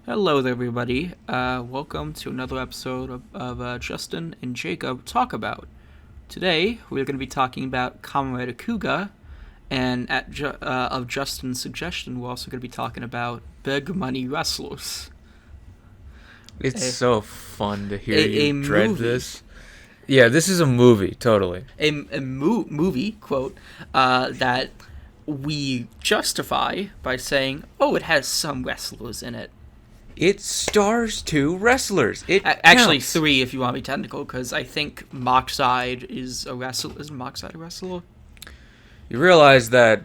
Hello there, everybody. Welcome to another episode of Justin and Jacob Talk About. Today, we're going to be talking about Kamen Kuuga, and of Justin's suggestion, we're also going to be talking about Big Money Wrestlers. It's A, so fun to hear a you dread movie. this. Yeah, this is a movie, totally. Movie, quote, that we justify by saying, oh, it has some wrestlers in it. It stars two wrestlers. It Actually, counts. three if you want to be technical, because I think Moxide is a wrestler. Isn't Moxide a wrestler? You realize that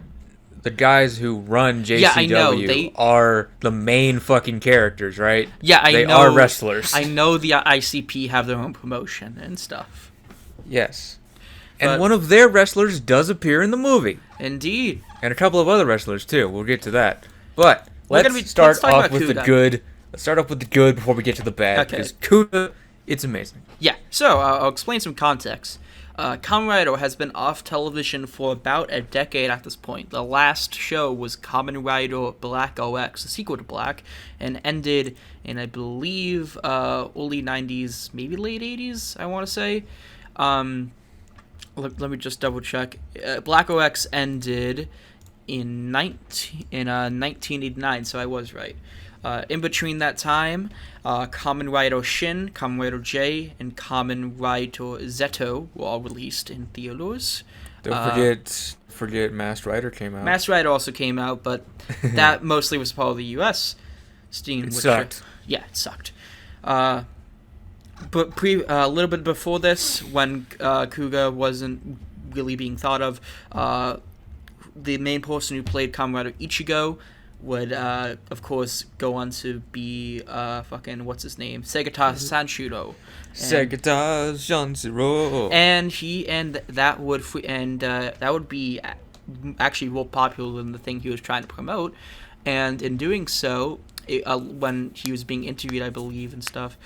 the guys who run Yeah, I know. JCW are the main fucking characters, right? Yeah, I They know. are wrestlers. I know the ICP have their own promotion and stuff. Yes. And But- one of their wrestlers does appear in the movie. Indeed. And a couple of other wrestlers, too. We'll get to that. But Let's let's start talk off about with the Kuuga. good. Let's start off with the good before we get to the bad. Okay. Because Kuuga, it's amazing. Yeah, so I'll explain some context. Kamen Rider has been off television for about a decade at this point. The last show was Kamen Rider Black OX, the sequel to Black, and ended in, I believe, early 90s, maybe late 80s, I want to say. Let me just double check. Black OX ended in 1989, so I was right. In between that time, Kamen Rider Shin, Kamen Rider J, and Kamen Rider Zeto were all released in theaters. Don't forget Masked Rider came out. Masked Rider also came out, but that mostly was part of the U.S. Steam. It sucked. Yeah, it sucked. But a little bit before this, when Kuuga wasn't really being thought of, the main person who played Kamen Rider Ichigo would, of course, go on to be what's his name, Segata Sanshiro. Segata Janshiro. And that would be actually more popular than the thing he was trying to promote. And in doing so, when he was being interviewed, I believe, and stuff,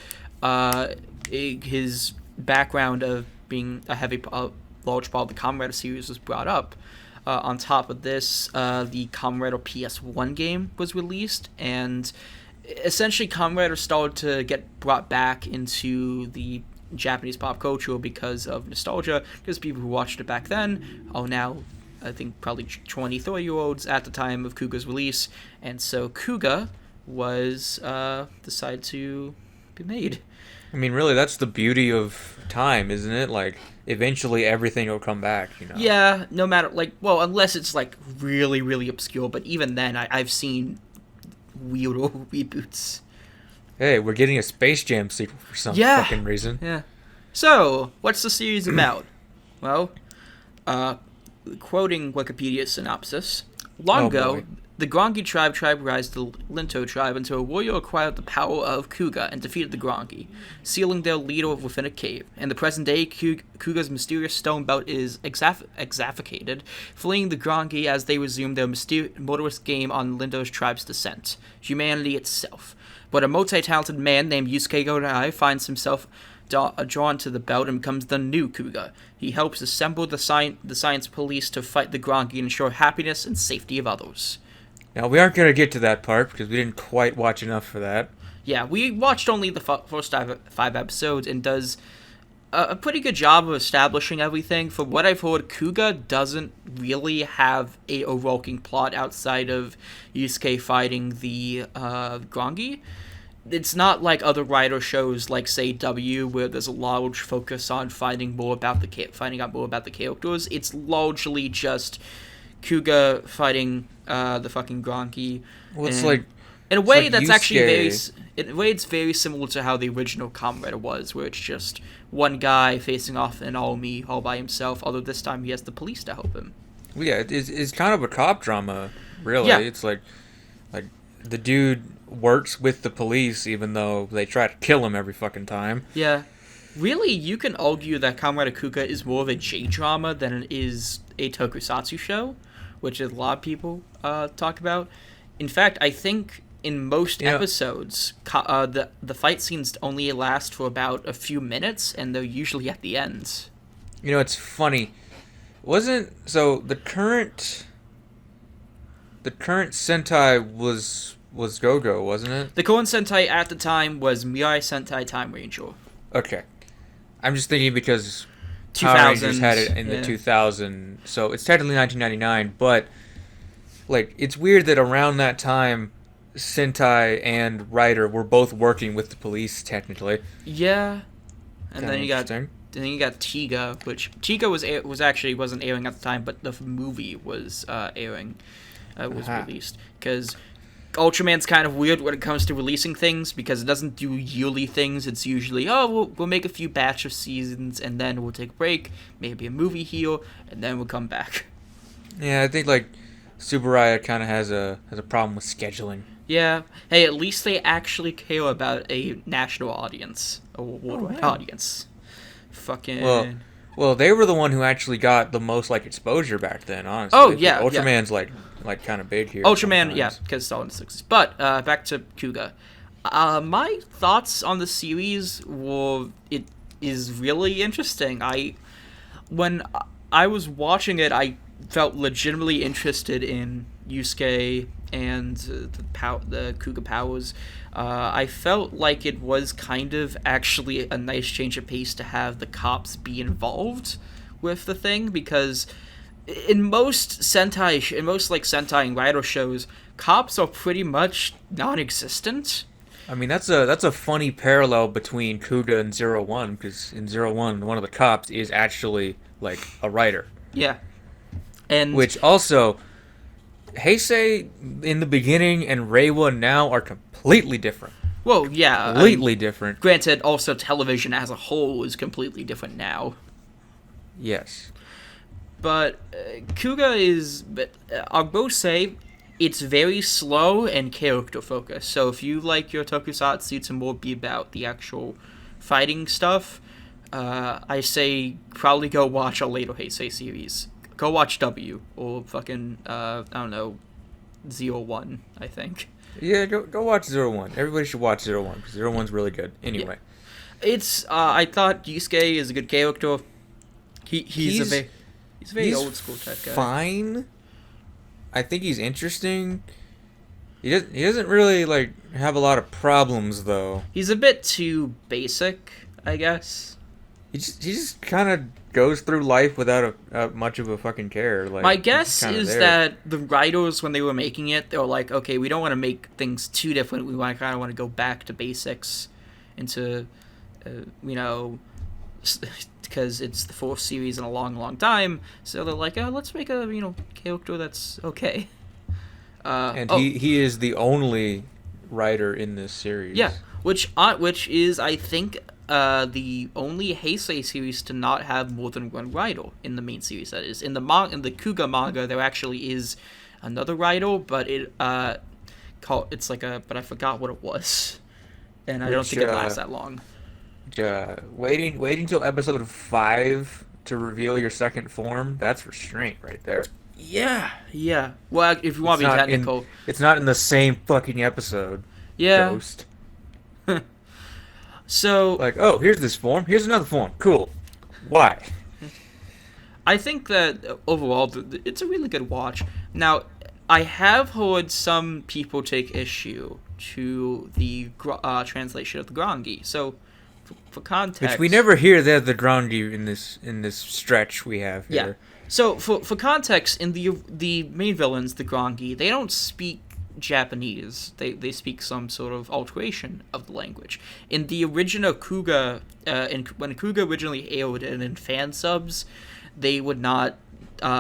his background of being a large part of the Kamen Rider series was brought up. On top of this, the Kamen Rider PS1 game was released, and essentially Kamen Rider started to get brought back into the Japanese pop culture because of nostalgia, because people who watched it back then are now, I think, probably 20, 30-year-olds at the time of Kuuga's release, and so Kuuga was decided to be made. I mean, really, that's the beauty of time, isn't it? Like, eventually everything will come back, you know? Yeah, no matter, unless it's, really, really obscure, but even then, I've seen weirdo reboots. Hey, we're getting a Space Jam sequel for some Yeah. fucking reason. Yeah. So, what's the series about? Well, quoting Wikipedia synopsis, long Oh, ago, boy. the Grongi tribe rise the Linto tribe until a warrior acquired the power of Kuuga and defeated the Grongi, sealing their leader within a cave. In the present day, Kuuga's mysterious stone belt is exafficated, fleeing the Grongi as they resume their murderous game on Linto's tribe's descent, humanity itself. But a multi-talented man named Yusuke Godai finds himself drawn to the belt and becomes the new Kuuga. He helps assemble the science police to fight the Grongi and ensure happiness and safety of others. Now, we aren't going to get to that part because we didn't quite watch enough for that. Yeah, we watched only the first five episodes and does a pretty good job of establishing everything. From what I've heard, Kuuga doesn't really have a overarching plot outside of Yusuke fighting the Grongi. It's not like other Rider shows like, say, W, where there's a large focus on finding out more about the characters. It's largely just Kuuga fighting the fucking Gronki. Well, it's and like... in a way, like that's actually Yusuke. in a way, it's very similar to how the original Kamen Rider was, where it's just one guy facing off an army all by himself, although this time he has the police to help him. Well, yeah, it's kind of a cop drama, really. Yeah. It's like the dude works with the police even though they try to kill him every fucking time. Yeah. Really, you can argue that Kamen Rider Kuuga is more of a J-drama than it is a tokusatsu show, which a lot of people talk about. In fact, I think in most episodes, the fight scenes only last for about a few minutes, and they're usually at the end. You know, it's funny. The current Sentai was was Go-Go, wasn't it? The Koen Sentai at the time was Mirai Sentai Time Ranger. Okay. I'm just thinking because Power Rangers had it in the yeah. 2000, so it's technically 1999, but like it's weird that around that time Sentai and Ryder were both working with the police technically. Yeah. And Kinda then you got interesting. Tiga, which Tiga was actually wasn't airing at the time, but the movie was airing, was released, because Ultraman's kind of weird when it comes to releasing things, because it doesn't do yearly things. It's usually, we'll make a few batch of seasons, and then we'll take a break, maybe a movie here, and then we'll come back. Yeah, I think like Subaraya kind of has a problem with scheduling. Yeah. Hey, at least they actually care about a national audience, a worldwide audience. Fucking. Well, they were the one who actually got the most like exposure back then, honestly. Oh yeah, Ultraman's like kind of big here. Ultraman, sometimes. yeah, because it's all in the 60s. But back to Kuuga. My thoughts on the series were it is really interesting. When I was watching it, I felt legitimately interested in Yusuke and the Kuuga powers. I felt like it was kind of actually a nice change of pace to have the cops be involved with the thing, because in most Sentai and Rider shows, cops are pretty much non-existent. I mean, that's a funny parallel between Kuuga and Zero One, because in Zero One, one of the cops is actually like a writer. Yeah, and Which also, Heisei in the beginning and Reiwa now are completely different. well, yeah, Completely different. granted, also television as a whole is completely different now. Yes. But Kuuga is, I'll both say, it's very slow and character focused. So if you like your tokusatsu to more be about the actual fighting stuff, I say probably go watch a later Heisei series. Go watch W or fucking I don't know, ZO1, I think. Yeah, go watch Zero One. Everybody should watch Zero One, because Zero One's really good. Anyway. It's I thought Yusuke is a good character. He's a very old school type guy. Fine. I think he's interesting. He doesn't really like have a lot of problems though. He's a bit too basic, I guess. He just kind of goes through life without a much of a fucking care. Like, My he's guess kinda is there. that the writers, when they were making it, they were like, okay, we don't want to make things too different. We kind of want to go back to basics, into, because it's the fourth series in a long, long time. So they're like, let's make a character that's okay. And he is the only writer in this series. Yeah, which is, I think, the only Heisei series to not have more than one writer in the main series. That is, in the Kuuga manga, there actually is another writer, but but I forgot what it was, and I don't think it lasts that long. Waiting till episode 5 to reveal your second form. That's restraint right there. Yeah. Well, if you want to be technical, it's not in the same fucking episode. yeah. Ghost. So, Like, oh, here's this form. Here's another form. Cool. Why? I think that overall, it's a really good watch. Now, I have heard some people take issue to the translation of the Grongi. So, for context, Which we never hear the Grongi in this stretch we have here. Yeah. So, for context, in the main villains, the Grongi, they don't speak Japanese. They speak some sort of alteration of the language. In the original Kuuga, when Kuuga originally aired and in fan subs, they would not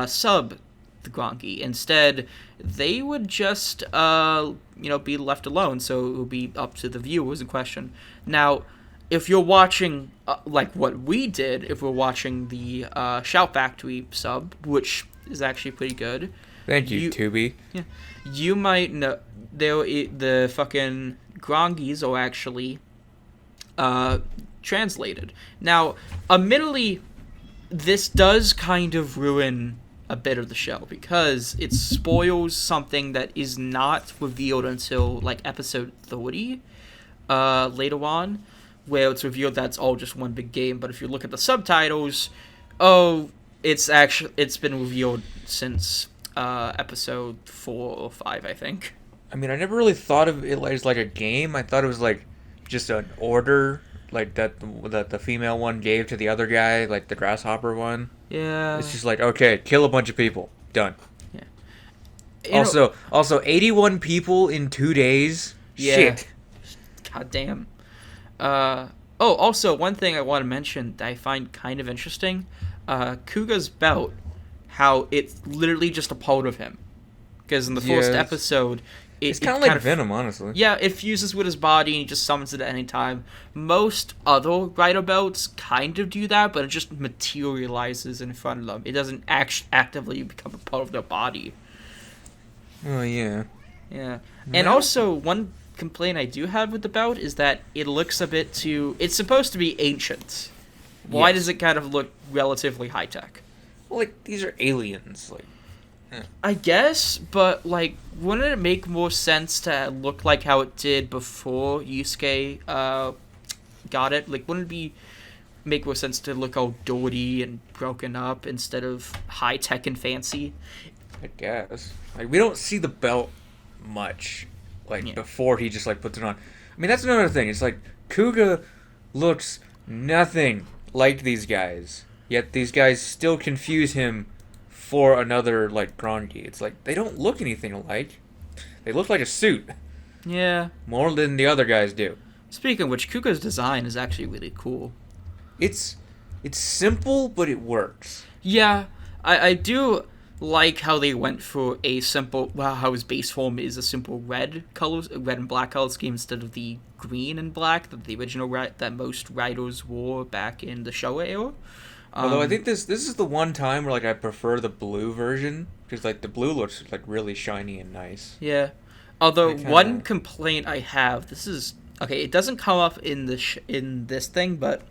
sub the Grongi. Instead, they would just be left alone. So it would be up to the viewers in question. Now, if you're watching like what we did, if we're watching the Shout Factory sub, which is actually pretty good. Thank you, Tubi. Yeah, you might know the fucking Grongis are actually translated. Now, admittedly, this does kind of ruin a bit of the show, because it spoils something that is not revealed until like episode 30 later on, where it's revealed that's all just one big game. But if you look at the subtitles, it's been revealed since episode 4 or 5, I think. I mean, I never really thought of it as like a game. I thought it was like just an order, like that the female one gave to the other guy, like the grasshopper one. Yeah. It's just like, okay, kill a bunch of people, done. Yeah. Also, 81 people in 2 days. Yeah. Shit. God damn. Also, one thing I want to mention that I find kind of interesting, Kuga's belt, how it's literally just a part of him. Because in the first episode, it's kind of like Venom, honestly. Yeah, it fuses with his body and he just summons it at any time. Most other Rider belts kind of do that, but it just materializes in front of them. It doesn't actively become a part of their body. Oh, yeah. Yeah. And also, one complaint I do have with the belt is that it looks a bit too... It's supposed to be ancient. Why does it kind of look relatively high-tech? Well, like, these are aliens, like... I guess, but, like, wouldn't it make more sense to look like how it did before Yusuke got it? Like, wouldn't it make more sense to look all dirty and broken up instead of high-tech and fancy? I guess. Like, we don't see the belt much, like, before he just, like, puts it on. I mean, that's another thing. It's like, Kuuga looks nothing like these guys, yet these guys still confuse him for another, like, Grongi. It's like, they don't look anything alike. They look like a suit. Yeah. More than the other guys do. Speaking of which, Kuga's design is actually really cool. It's simple, but it works. Yeah, I do like how they went for a simple, well, how his base form is a simple red and black color scheme instead of the green and black that the original that most riders wore back in the Showa era. Although I think this is the one time where, like, I prefer the blue version because, like, the blue looks like really shiny and nice. Yeah. Although one complaint I have, this is okay. It doesn't come up in in this thing, but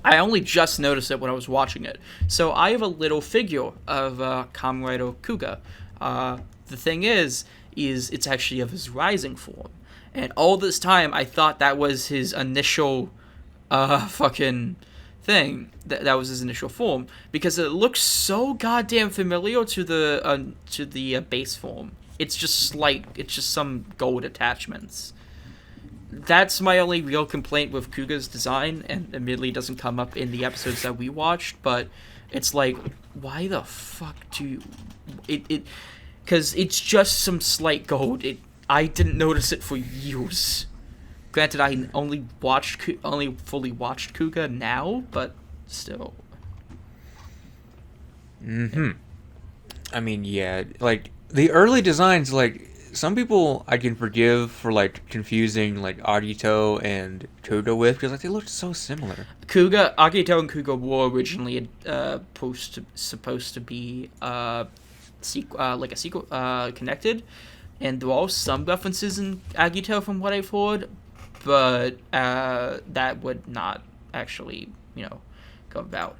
I only just noticed it when I was watching it. So I have a little figure of Kamen Rider Kuuga. The thing is it's actually of his rising form, and all this time I thought that was his initial fucking thing. That was his initial form because it looks so goddamn familiar to the base form. It's just slight. It's just some gold attachments. That's my only real complaint with Kuga's design, and admittedly doesn't come up in the episodes that we watched, but it's like, why the fuck do it because it's just some slight gold. I didn't notice it for years. Granted, I only fully watched Kuuga now, but still. I mean, yeah, like, the early designs, like, some people I can forgive for, like, confusing, like, Agito and Kuuga with, because, like, they looked so similar. Agito and Kuuga were originally supposed to be sequel connected, and there are some references in Agito from what I've heard, but that would not actually, go about.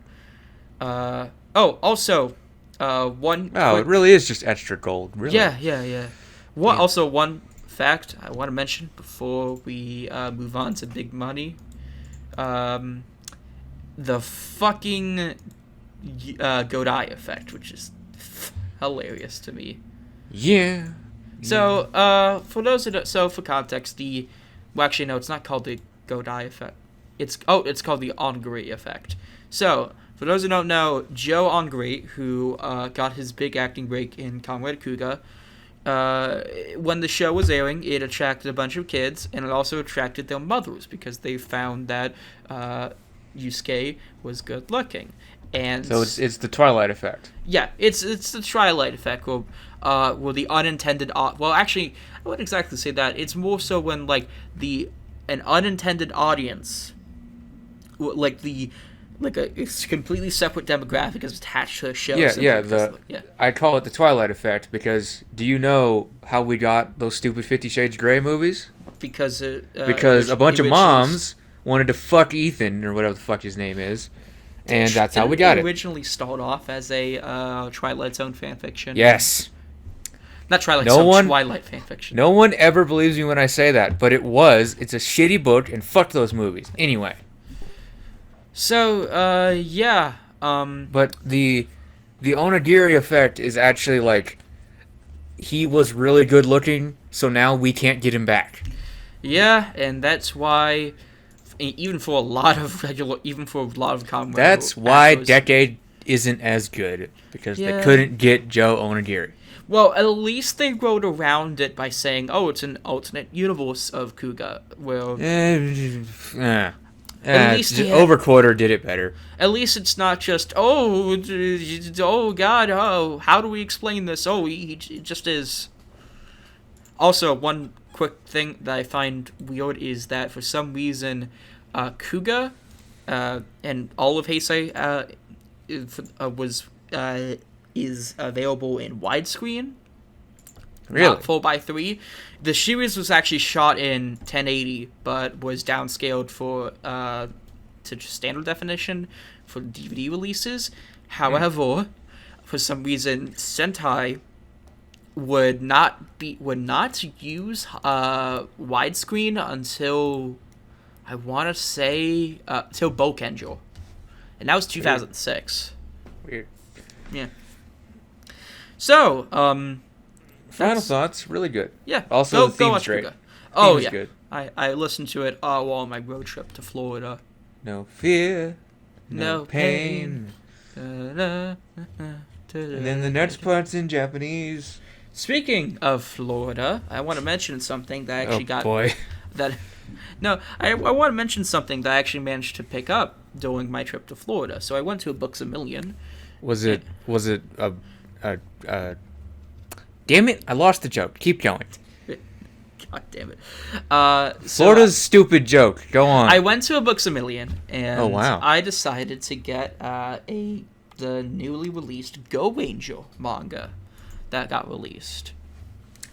Also, one. Oh, it really is just extra gold, really. Yeah. Also, one fact I want to mention before we move on to big money. The fucking Godai effect, which is hilarious to me. Yeah. So, for those who don't, for context, actually, no, it's not called the Godai effect. It's called the Ongri effect. So, for those who don't know, Joe Ongri, who got his big acting break in Kamen Rider Kuuga, when the show was airing, it attracted a bunch of kids, and it also attracted their mothers, because they found that Yusuke was good looking. And so it's the Twilight effect. Yeah, it's the Twilight effect, where the unintended... well, actually, I wouldn't exactly say that. It's more so when, like, an unintended audience, like a completely separate demographic is attached to a show. I call it the Twilight effect because do you know how we got those stupid 50 Shades of Grey movies? Because a bunch of moms wanted to fuck Ethan or whatever the fuck his name is, and that's how we got it. Originally started off as a Twilight Zone fanfiction. Yes. Not Twilight Zone, Twilight fanfiction. No one ever believes me when I say that, but it was. It's a shitty book, and fuck those movies. Anyway. So, yeah. But the Onigiri effect is actually, like, he was really good looking, so now we can't get him back. Yeah, and that's why, even for a lot of Kamen That's why actors, Decade isn't as good, because they Yeah. couldn't get Joe Onigiri. Well, at least they wrote around it by saying, "Oh, it's an alternate universe of Kuuga." Well, At least he had- Overquarter did it better. at least it's not just, oh God, oh, how do we explain this? Oh, he just is. Also, one quick thing that I find weird is that for some reason, Kuuga, and all of Heisei, is available in widescreen. Really? Not 4:3. The series was actually shot in 1080, but was downscaled to just standard definition for DVD releases. However, for some reason, Sentai would not use widescreen until, I want to say, till Bokenjo, and that was 2006. Weird. Yeah. So, Final thoughts, really good. yeah. Also, the go theme's watch great. Kuuga. Oh Theme's yeah. good. I listened to it while on my road trip to Florida. No fear, no No pain. And then the next part's in Japanese. Speaking of Florida, I want to mention something that I actually got boy. that. No, I want to mention something that I actually managed to pick up during my trip to Florida. So I went to a Books A Million. Was it a damn it, I lost the joke. Keep going. God damn it. Florida's stupid joke. Go on. I went to a Books A Million, and Oh, wow. I decided to get the newly released Go Angel manga that got released.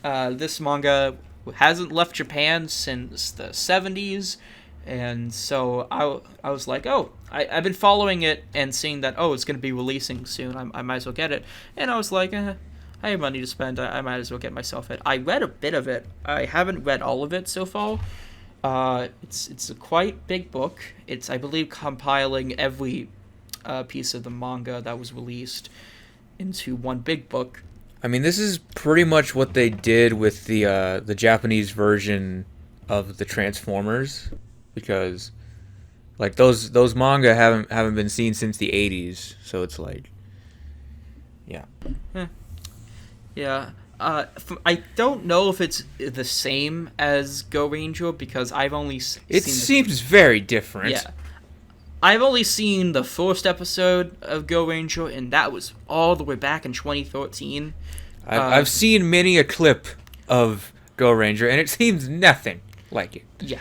This manga hasn't left Japan since the 70s, and so I was like, oh, I've been following it and seeing that, oh, it's going to be releasing soon. I might as well get it. And I was like, I have money to spend. I might as well get myself it. I read a bit of it. I haven't read all of it so far. It's a quite big book. It's, I believe, compiling every piece of the manga that was released into one big book. I mean, this is pretty much what they did with the Japanese version of the Transformers, because like those manga haven't been seen since the 80s, so it's like, yeah. Yeah. I don't know if it's the same as Go Ranger because I've only It seems very different. Yeah. I've only seen the first episode of Go Ranger, and that was all the way back in 2013. I've seen many a clip of Go Ranger, and it seems nothing like it. Yeah.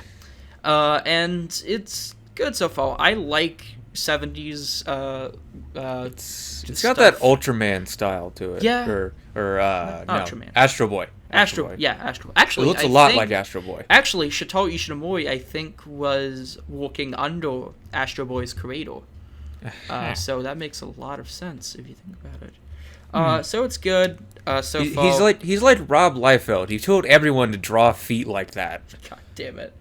And it's good so far. I like 70s It's got that Ultraman style to it. Yeah. Or Ultraman. no, Astro Boy. Astro. Actually, It looks I a lot think- like Astro Boy. Actually, Shitao Ishinomori, I think, was working under Astro Boy's creator. So that makes a lot of sense if you think about it. So it's good. So far. He's like Rob Liefeld. He told everyone to draw feet like that. God damn it.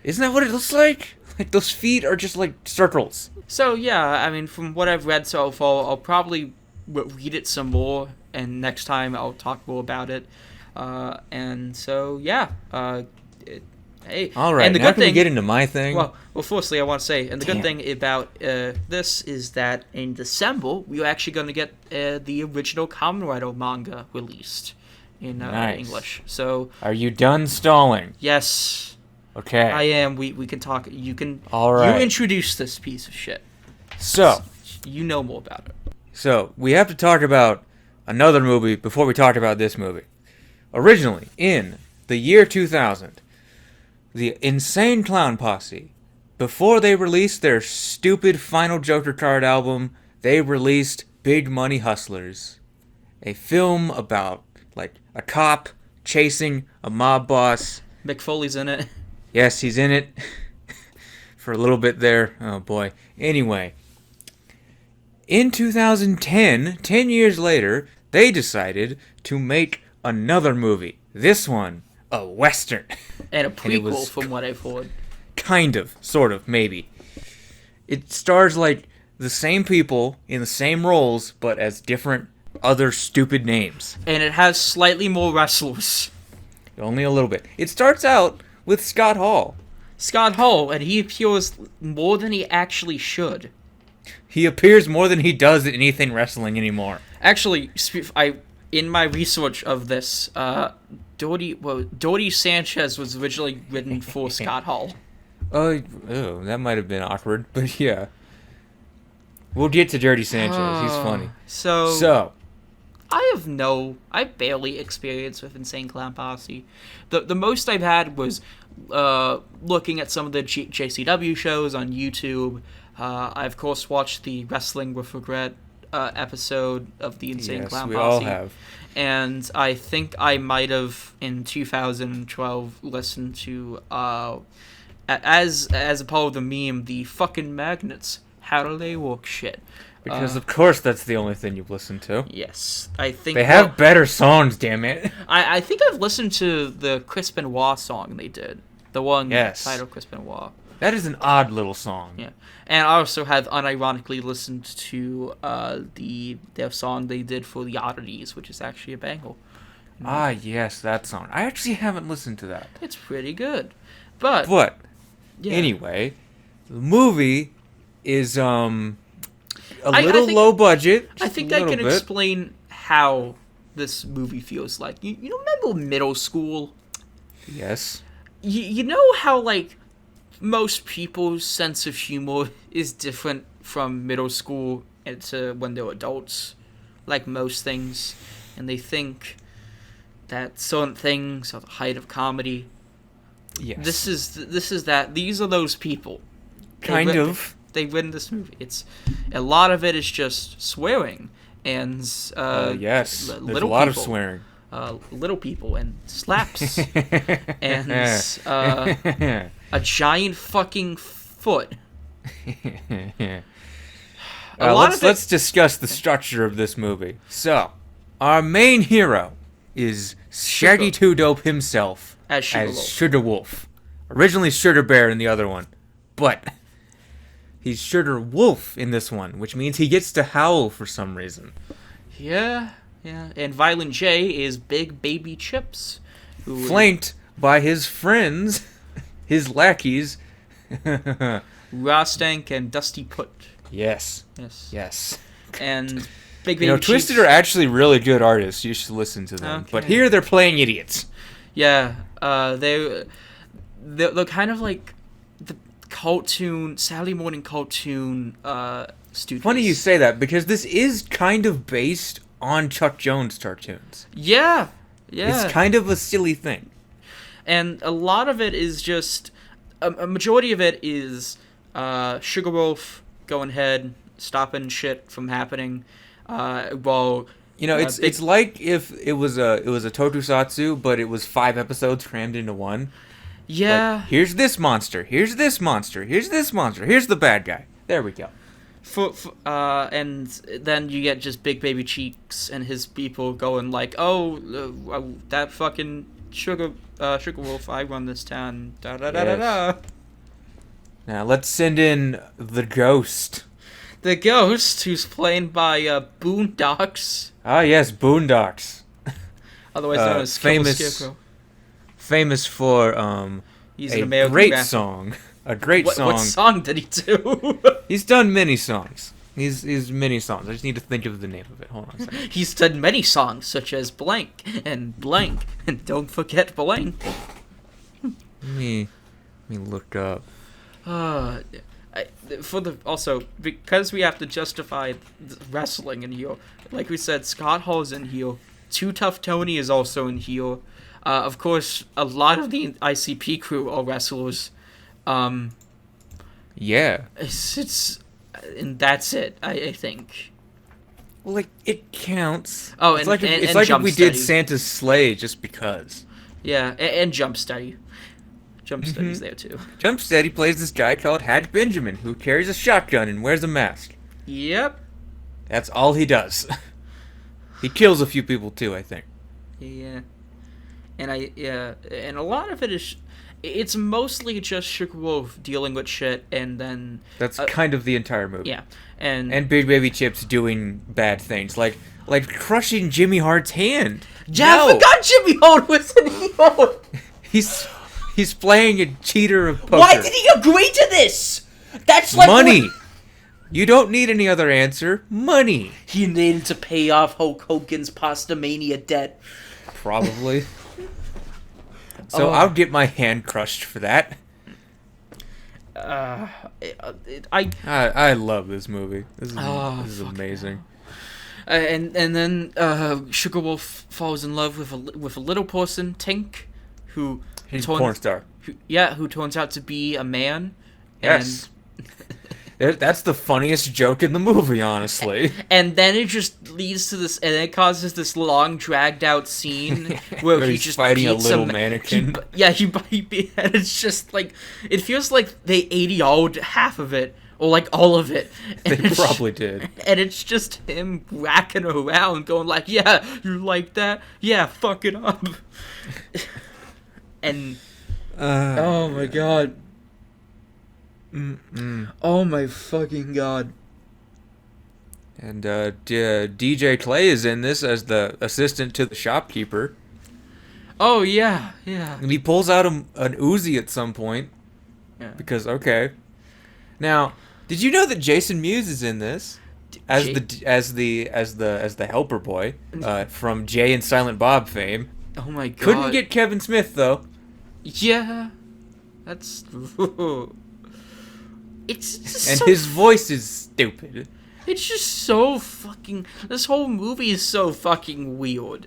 Isn't that what it looks like? Like those feet are just like circles. So yeah, I mean, from what I've read so far, I'll probably read it some more, and next time I'll talk more about it. And so yeah, hey. All right, and the now good can we thing, get into my thing? well, firstly, I want to say, and the Damn. good thing about this is that in December we're actually going to get the original Kamen Rider manga released in Nice. English. So Are you done stalling? yes. Okay. I am. We can talk. You can. All right. You introduce this piece of shit. So You know more about it. we have to talk about another movie before we talk about this movie. Originally, in the year 2000, the Insane Clown Posse, before they released their stupid Final Joker card album, they released Big Money Hustlers, a film about like a cop chasing a mob boss. Mick Foley's in it. Yes, he's in it for a little bit there. Oh boy. Anyway, in 2010, 10 years later, they decided to make another movie. This one, a Western. And a it prequel, was from what I've heard. Kind of, sort of, maybe. It stars like the same people in the same roles, but as different other stupid names. And it has slightly more wrestlers. Only a little bit. It starts out with Scott Hall. Scott Hall, and he appears more than he actually should. He appears more than he does in anything wrestling anymore. Actually, in my research of this, Doty Sanchez was originally written for Scott Hall. Oh, that might have been awkward, but yeah. We'll get to Dirty Sanchez. He's funny. So I barely experienced with Insane Clown Posse. The most I've had was looking at some of the JCW shows on YouTube. I of course watched the Wrestling with Regret episode of the Insane Clown Posse. Yes, we all have. And I think I might have in 2012 listened to as a part of the meme, the fucking magnets. How do they work? Shit. Because of course that's the only thing you've listened to. Yes, I think they have better songs. Damn it! I think I've listened to the Chris Benoit song they did, the one titled Chris Benoit. That is an odd little song. Yeah, and I also have unironically listened to their song they did for the Oddities, which is actually a banger. Ah, yes, that song. I actually haven't listened to that. It's pretty good, but yeah. Anyway, the movie is a little low budget. I think I can explain how this movie feels like. You remember middle school? Yes. You know how, like, most people's sense of humor is different from middle school to when they're adults? Like most things. And they think that certain things are the height of comedy. Yes. This is that. These are those people. Kind of. They win this movie. It's a lot of it is just swearing and yes, there's a lot of swearing. Little people and slaps and a giant fucking foot. Let's discuss the structure of this movie. So, our main hero is Shaggy Two Dope himself as Sugar Wolf. Originally Sugar Bear in the other one, but he's Sugar Wolf in this one, which means he gets to howl for some reason. Yeah. And Violent J is Big Baby Chips. Flanked by his friends, his lackeys. Rostank and Dusty Put. Yes. And Big Baby Chips. Twisted are actually really good artists. You should listen to them. Okay. But here they're playing idiots. Yeah. They're kind of like the cartoon, Saturday morning cartoon students. Funny you say that, because this is kind of based on Chuck Jones cartoons. Yeah. It's kind of a silly thing. And a lot of it is just... A majority of it is Sugar Wolf going ahead, stopping shit from happening, while... it's like if it was a tokusatsu, but it was 5 episodes crammed into one. Yeah. Like, here's this monster, here's this monster, here's this monster, here's the bad guy. There we go. And then you get just Big Baby Cheeks and his people going like, that fucking Sugar Wolf, I run this town, da-da-da-da-da. Now let's send in the Ghost. The Ghost, who's played by Boondocks. Ah, yes, Boondocks. Otherwise known as Killer Scarecrow. Famous for He's a an American great rapper. song. A great song. What song did he do? He's done many songs. He's many songs. I just need to think of the name of it. Hold on a second. He's done many songs, such as Blank, and Don't Forget Blank. Let me look up. Also, because we have to justify wrestling in here, like we said, Scott Hall's in here. Too Tough Tony is also in here. Of course, a lot of the ICP crew are wrestlers. Yeah. And that's it, I think. Well, like, it counts. Oh, it's like if we did Santa's Sleigh just because. Yeah, and Jump Steady. Jump Steady's there too. Jump Steady plays this guy called Hatch Benjamin, who carries a shotgun and wears a mask. Yep. That's all he does. He kills a few people too, I think. Yeah. And and a lot of it is... It's mostly just Sugar Wolf dealing with shit, and then... That's kind of the entire movie. Yeah. And Big Baby Chips doing bad things. Like like crushing Jimmy Hart's hand. Yeah, No. I forgot Jimmy Hart was an evil. He's playing a cheater of poker. Why did he agree to this? That's like money. You don't need any other answer. Money. He needed to pay off Hulk Hogan's Pastamania debt. Probably. So I'll get my hand crushed for that. I love this movie. This is amazing. And then Sugarwolf falls in love with a little person, Tink, who he's a porn star. Who turns out to be a man. Yes. That's the funniest joke in the movie, honestly. And then it just leads to this, and it causes this long, dragged-out scene where he's just fighting a little mannequin. And it's just like, it feels like they ADR'd half of it, or like all of it. They probably did. And it's just him whacking around, going like, yeah, you like that? Yeah, fuck it up. And, oh my god. Oh my fucking god. And DJ Clay is in this as the assistant to the shopkeeper. Oh yeah. And he pulls out an Uzi at some point. Yeah. Because okay. Now, did you know that Jason Mewes is in this as the helper boy from Jay and Silent Bob fame? Oh my god. Couldn't get Kevin Smith though. Yeah. That's It's just and his voice is stupid. It's just so fucking. This whole movie is so fucking weird.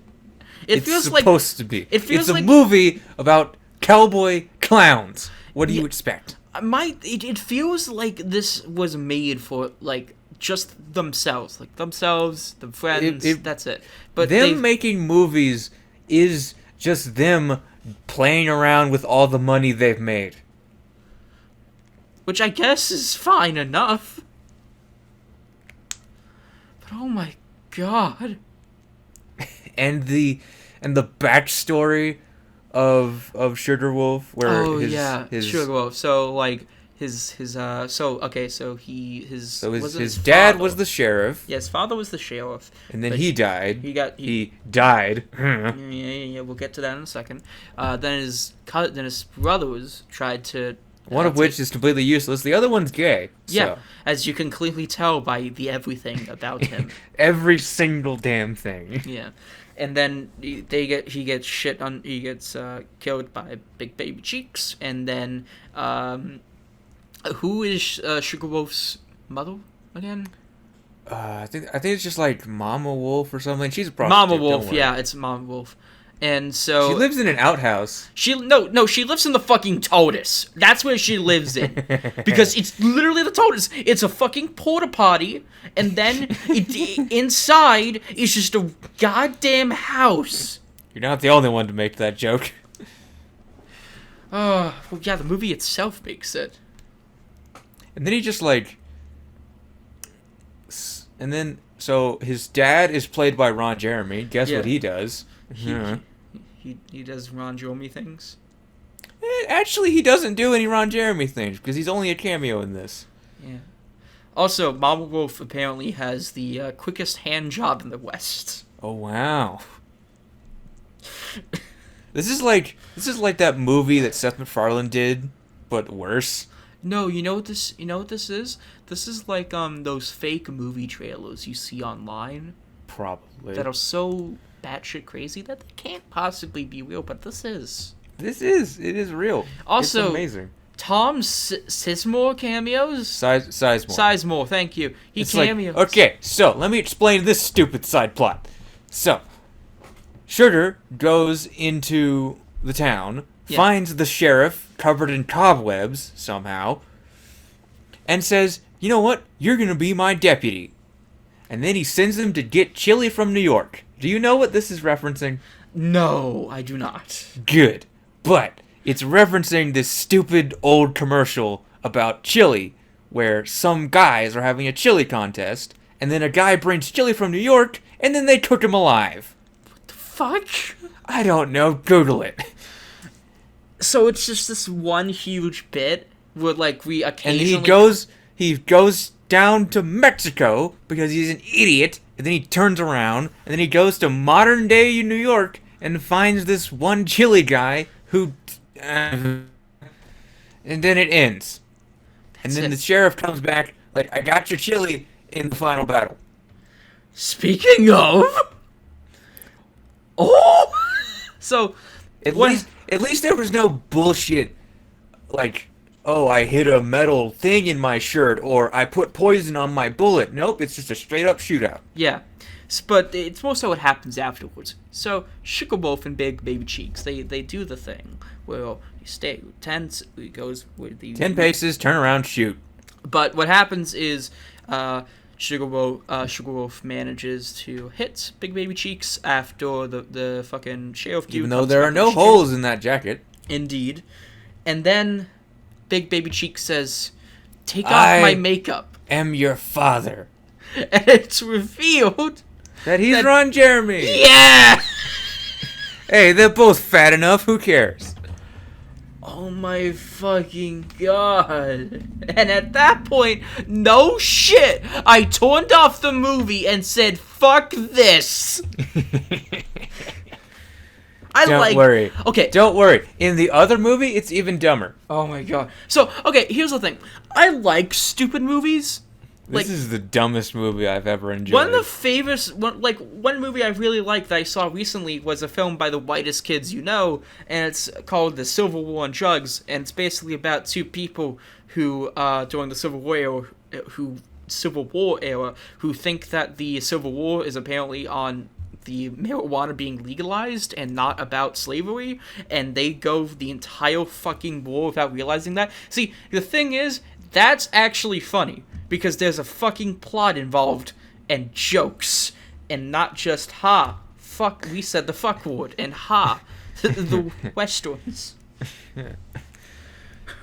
It's supposed to be. It's a movie about cowboy clowns. What do you expect? It feels like this was made for like just themselves, the friends. That's it. But them making movies is just them playing around with all the money they've made. Which I guess is fine enough. But oh my god. And the backstory of Sugarwolf, where Sugarwolf. So like his dad was the sheriff. Yeah, his father was the sheriff. And then he died. He died. Yeah, we'll get to that in a second. Then his brothers tried to. One of which is completely useless. The other one's gay. Yeah, so. As you can clearly tell by the everything about him. Every single damn thing. Yeah, and then he gets killed by Big Baby Cheeks, and then who is Sugarwolf's mother again? I think it's just like Mama Wolf or something. She's a prostitute. Mama Wolf, yeah, it's Mama Wolf. And so she lives in an outhouse. She lives in the fucking TARDIS. That's where she lives in, because it's literally the TARDIS. It's a fucking porta potty, and then inside is just a goddamn house. You're not the only one to make that joke. Well, yeah, the movie itself makes it. And then he just like, and then so his dad is played by Ron Jeremy. Guess what he does? He does Ron Jeremy things. Actually, he doesn't do any Ron Jeremy things because he's only a cameo in this. Yeah. Also, Mama Wolf apparently has the quickest hand job in the West. Oh wow. This is like that movie that Seth MacFarlane did, but worse. No, you know what this is? This is like those fake movie trailers you see online. Probably. That are so batshit crazy that they can't possibly be real, but this is. It is real. Also, it's amazing. Tom Sizemore cameos? Sizemore, thank you. He cameos. Like, okay, so let me explain this stupid side plot. So, Sugar goes into the town, finds the sheriff covered in cobwebs somehow, and says, you know what, you're going to be my deputy. And then he sends him to get chili from New York. Do you know what this is referencing? No, I do not. Good. But it's referencing this stupid old commercial about chili, where some guys are having a chili contest, and then a guy brings chili from New York, and then they cook him alive. What the fuck? I don't know. Google it. So it's just this one huge bit where, like, we occasionally... And he goes down to Mexico because he's an idiot and then he turns around, and then he goes to modern day New York and finds this one chili guy who, and then it ends. And then the sheriff comes back like, I got your chili in the final battle. Speaking of, so at least there was no bullshit like, oh, I hit a metal thing in my shirt, or I put poison on my bullet. Nope, it's just a straight up shootout. Yeah, but it's more so what happens afterwards. So Sugar Wolf and Big Baby Cheeks, they do the thing where you stay 10 paces, turn around, shoot. But what happens is Sugar Wolf manages to hit Big Baby Cheeks after the fucking sheriff dude. Even though there are no holes in that jacket. Indeed. And then Big Baby Cheeks says, "Take off my makeup." Am your father. And it's revealed that he's Ron Jeremy. Yeah! Hey, they're both fat enough. Who cares? Oh my fucking god. And at that point, no shit, I turned off the movie and said, fuck this. Don't worry. Okay. Don't worry. In the other movie, it's even dumber. Oh my god. So, okay, here's the thing. I like stupid movies. This is the dumbest movie I've ever enjoyed. One movie I really liked that I saw recently was a film by the whitest kids you know, and it's called The Civil War on Drugs, and it's basically about two people who, during the Civil War era, who think that the Civil War is apparently on the marijuana being legalized and not about slavery, and they go the entire fucking war without realizing that. See, the thing is, that's actually funny, because there's a fucking plot involved, and jokes, and not just, ha, fuck, we said the fuck word, and ha, the westerns.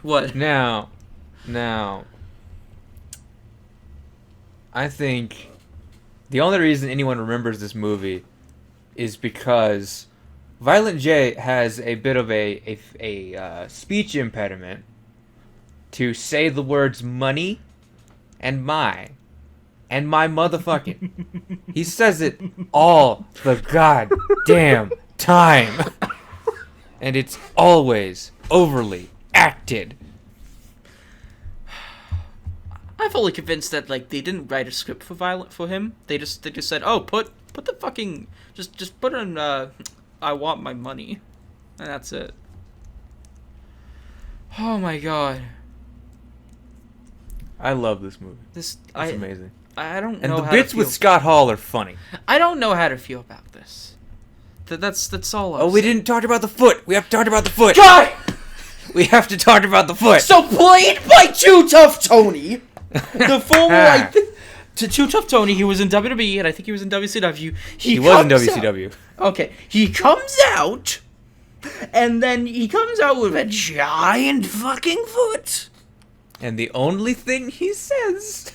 What? Now, I think the only reason anyone remembers this movie is because Violent J has a bit of a speech impediment to say the words money and my motherfucking. He says it all the goddamn time. And it's always overly acted. I'm fully convinced that they didn't write a script for him. They just said, "Oh, put the fucking just put in I want my money." And that's it. Oh my god. I love this movie. It's amazing. I don't know. And the bits with Scott Hall are funny. I don't know how to feel about this. That's all. Oh, we didn't talk about the foot. We have to talk about the foot. God! We have to talk about the foot. So played by Too Tough Tony, the former to Too Tough Tony. He was in WWE, and I think he was in WCW. He was in WCW. Okay, he comes out, and then he comes out with a giant fucking foot. And the only thing he says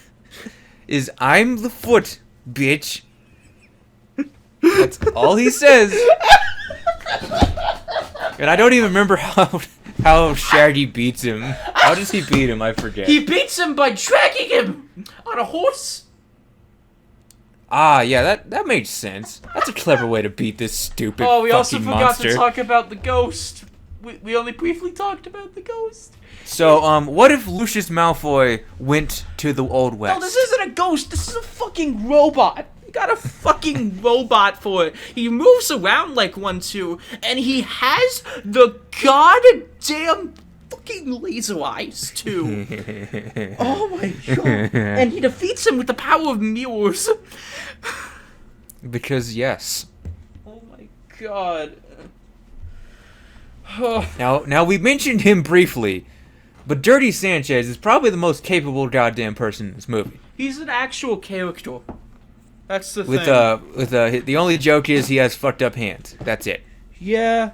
is, "I'm the foot, bitch." That's all he says. And I don't even remember how Shaggy beats him. How does he beat him? I forget. He beats him by dragging him on a horse. Ah, yeah, that makes sense. That's a clever way to beat this stupid fucking monster. Oh, we also forgot to talk about the ghost. We only briefly talked about the ghost. So, what if Lucius Malfoy went to the Old West? No, this isn't a ghost. This is a fucking robot. You got a fucking robot for it. He moves around like one too, and he has the goddamn fucking laser eyes too. Oh my god! And he defeats him with the power of mirrors. Because yes. Oh my god. Now we mentioned him briefly, but Dirty Sanchez is probably the most capable goddamn person in this movie. He's an actual character. That's the thing. The only joke is he has fucked up hands. That's it. Yeah,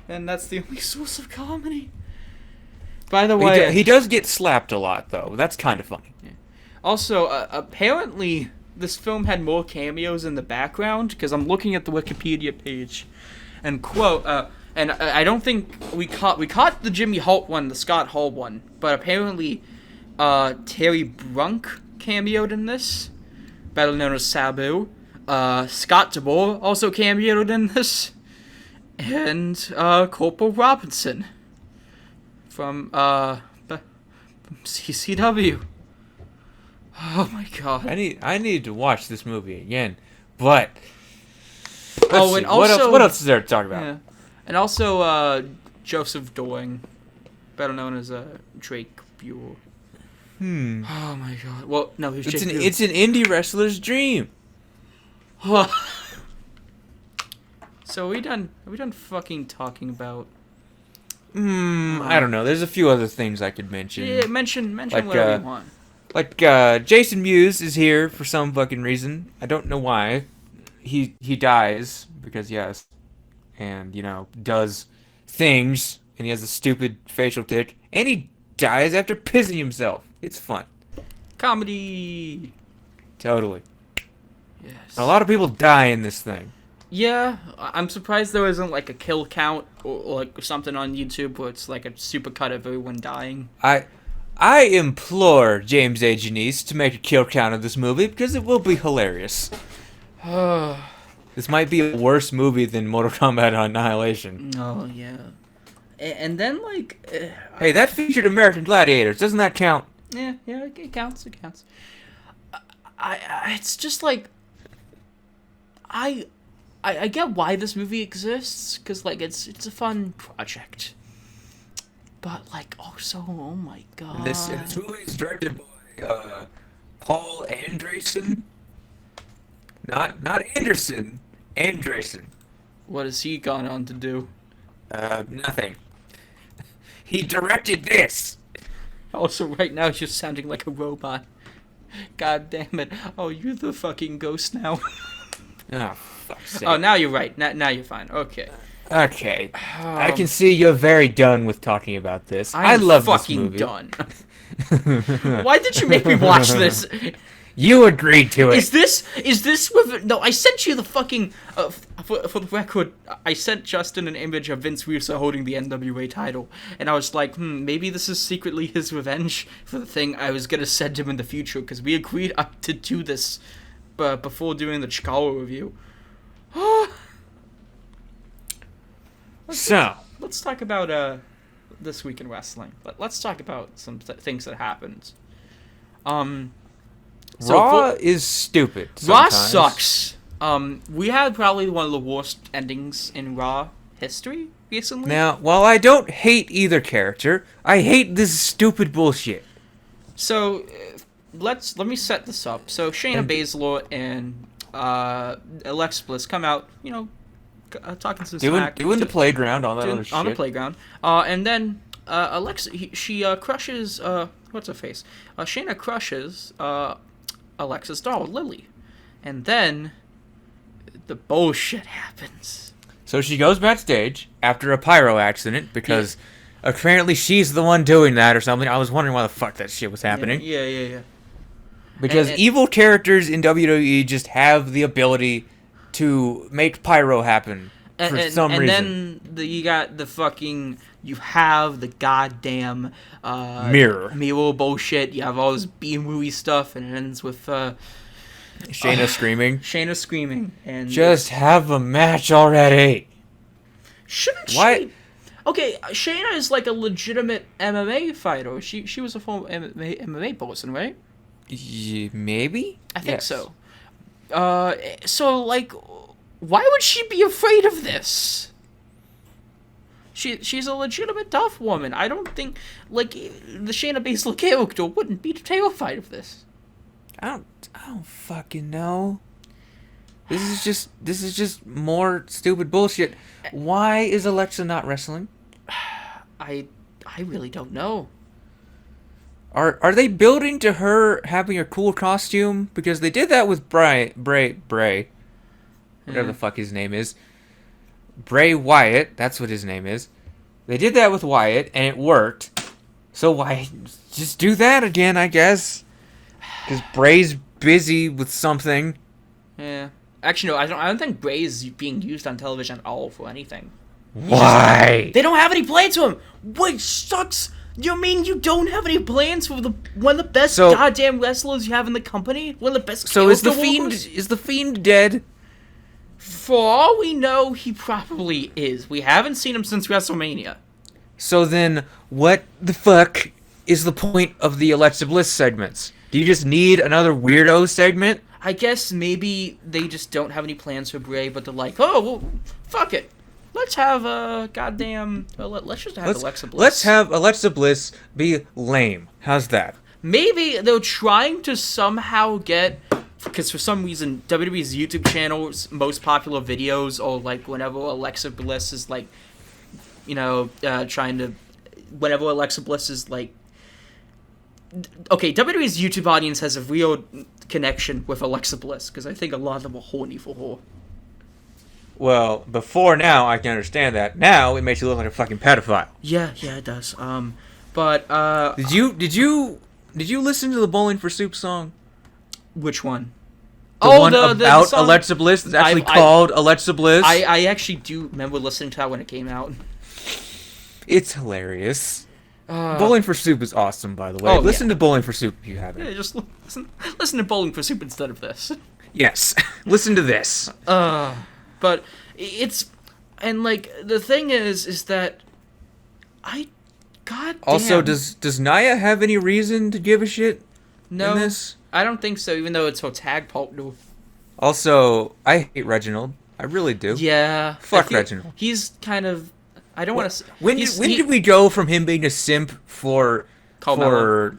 and that's the only source of comedy. By the way, he does get slapped a lot, though. That's kind of funny. Yeah. Also, apparently, this film had more cameos in the background, because I'm looking at the Wikipedia page, and quote, and I don't think we caught the Jimmy Holt one, the Scott Hall one, but apparently, Terry Brunk cameoed in this. better known as Sabu. Scott DeBoer also cameoed in this. And Corporal Robinson from CCW. Oh my god. I need to watch this movie again. But also what else is there to talk about? Yeah. And also Joseph Doing, better known as Drake Buell. Oh my god. Well, no, he's Jake Buell. It's an indie wrestler's dream. So are we done fucking talking about? I don't know. There's a few other things I could mention. Yeah, mention like, whatever you want. Like Jason Mewes is here for some fucking reason. I don't know why. He dies because yes, and does things, and he has a stupid facial tic, and he dies after pissing himself. It's fun. Comedy. Totally. Yes. A lot of people die in this thing. Yeah, I'm surprised there isn't like a kill count or like something on YouTube where it's like a super cut of everyone dying. I implore James A. Janice to make a kill count of this movie because it will be hilarious. This might be a worse movie than Mortal Kombat Annihilation. Oh yeah, and then like, hey, that featured American Gladiators. Doesn't that count? Yeah, it counts. It counts. It's just like, I get why this movie exists, because like it's a fun project, but like also, oh my god, this movie is directed by Paul Andresen, not Anderson, Andresen. What has he gone on to do? Nothing. He directed this. Also, right now, you're sounding like a robot. God damn it! Oh, you're the fucking ghost now. Oh, fuck's sake. Oh, now you're right. Now you're fine. Okay. Okay. I can see you're very done with talking about this. I love this movie. I'm fucking done. Why did you make me watch this? You agreed to it. Is this with... No, I sent you the fucking... for the record, I sent Justin an image of Vince Russo holding the NWA title. And I was like, maybe this is secretly his revenge for the thing I was going to send him in the future. Because we agreed to do this before doing the Chicago review. Let's talk about this week in wrestling. Let's talk about some things that happened. Raw is stupid. Raw sometimes. sucks. We had probably one of the worst endings in Raw history recently. Now, while I don't hate either character, I hate this stupid bullshit. So, let me set this up. So Shayna Baszler and Alexa Bliss come out, talking some smack. Doing the playground, all that other shit. On the playground. And then Alexa, she crushes, what's her face? Shayna crushes Alexa's doll, Lily. And then the bullshit happens. So she goes backstage after a pyro accident because apparently she's the one doing that or something. I was wondering why the fuck that shit was happening. Yeah. Because evil characters in WWE just have the ability to make pyro happen for some reason. And then you got the fucking... You have the goddamn... mirror bullshit. You have all this B-movie stuff, and it ends with... Shayna screaming. Shayna screaming. And just have a match already. Shouldn't she... Okay, Shayna is like a legitimate MMA fighter. She was a former MMA person, right? Maybe? I think so. So, like, why would she be afraid of this? She's a legitimate tough woman. I don't think, like, the Shayna Baszler character wouldn't be terrified of this. I don't fucking know. This is just more stupid bullshit. Why is Alexa not wrestling? I really don't know. Are they building to her having a cool costume? Because they did that with Bray, whatever the fuck his name is. Bray Wyatt, that's what his name is. They did that with Wyatt, and it worked. So why just do that again, I guess? Because Bray's busy with something. Yeah. Actually, no, I don't think Bray is being used on television at all for anything. Why? They don't have any play to him, which sucks You mean you don't have any plans for one of the best So- goddamn wrestlers you have in the company? One of the best. So is the character workers? Fiend dead? For all we know, he probably is. We haven't seen him since WrestleMania. So then, what the fuck is the point of the Alexa Bliss segments? Do you just need another weirdo segment? I guess maybe they just don't have any plans for Bray, but they're like, oh, well, fuck it. Let's have a goddamn. Let's just have Alexa Bliss. Let's have Alexa Bliss be lame. How's that? Maybe they're trying to somehow get. Because for some reason, WWE's YouTube channel's most popular videos are like whenever Alexa Bliss is like, trying to. Whenever Alexa Bliss is like. Okay, WWE's YouTube audience has a real connection with Alexa Bliss because I think a lot of them are horny for her. Well, before now, I can understand that. Now, it makes you look like a fucking pedophile. Yeah, it does. But Did you listen to the Bowling for Soup song? Which one? The one about song? Alexa Bliss that's actually called Alexa Bliss? I actually do remember listening to that when it came out. It's hilarious. Bowling for Soup is awesome, by the way. Listen to Bowling for Soup if you haven't. Yeah, just listen to Bowling for Soup instead of this. Yes. Listen to this. But it's... And, like, the thing is that... God damn. Also, does Nia have any reason to give a shit in this? I don't think so, even though it's her tag partner. Also, I hate Reginald. I really do. Yeah. Fuck Reginald. He's kind of... I don't want to... When did we go from him being a simp for... Carmella.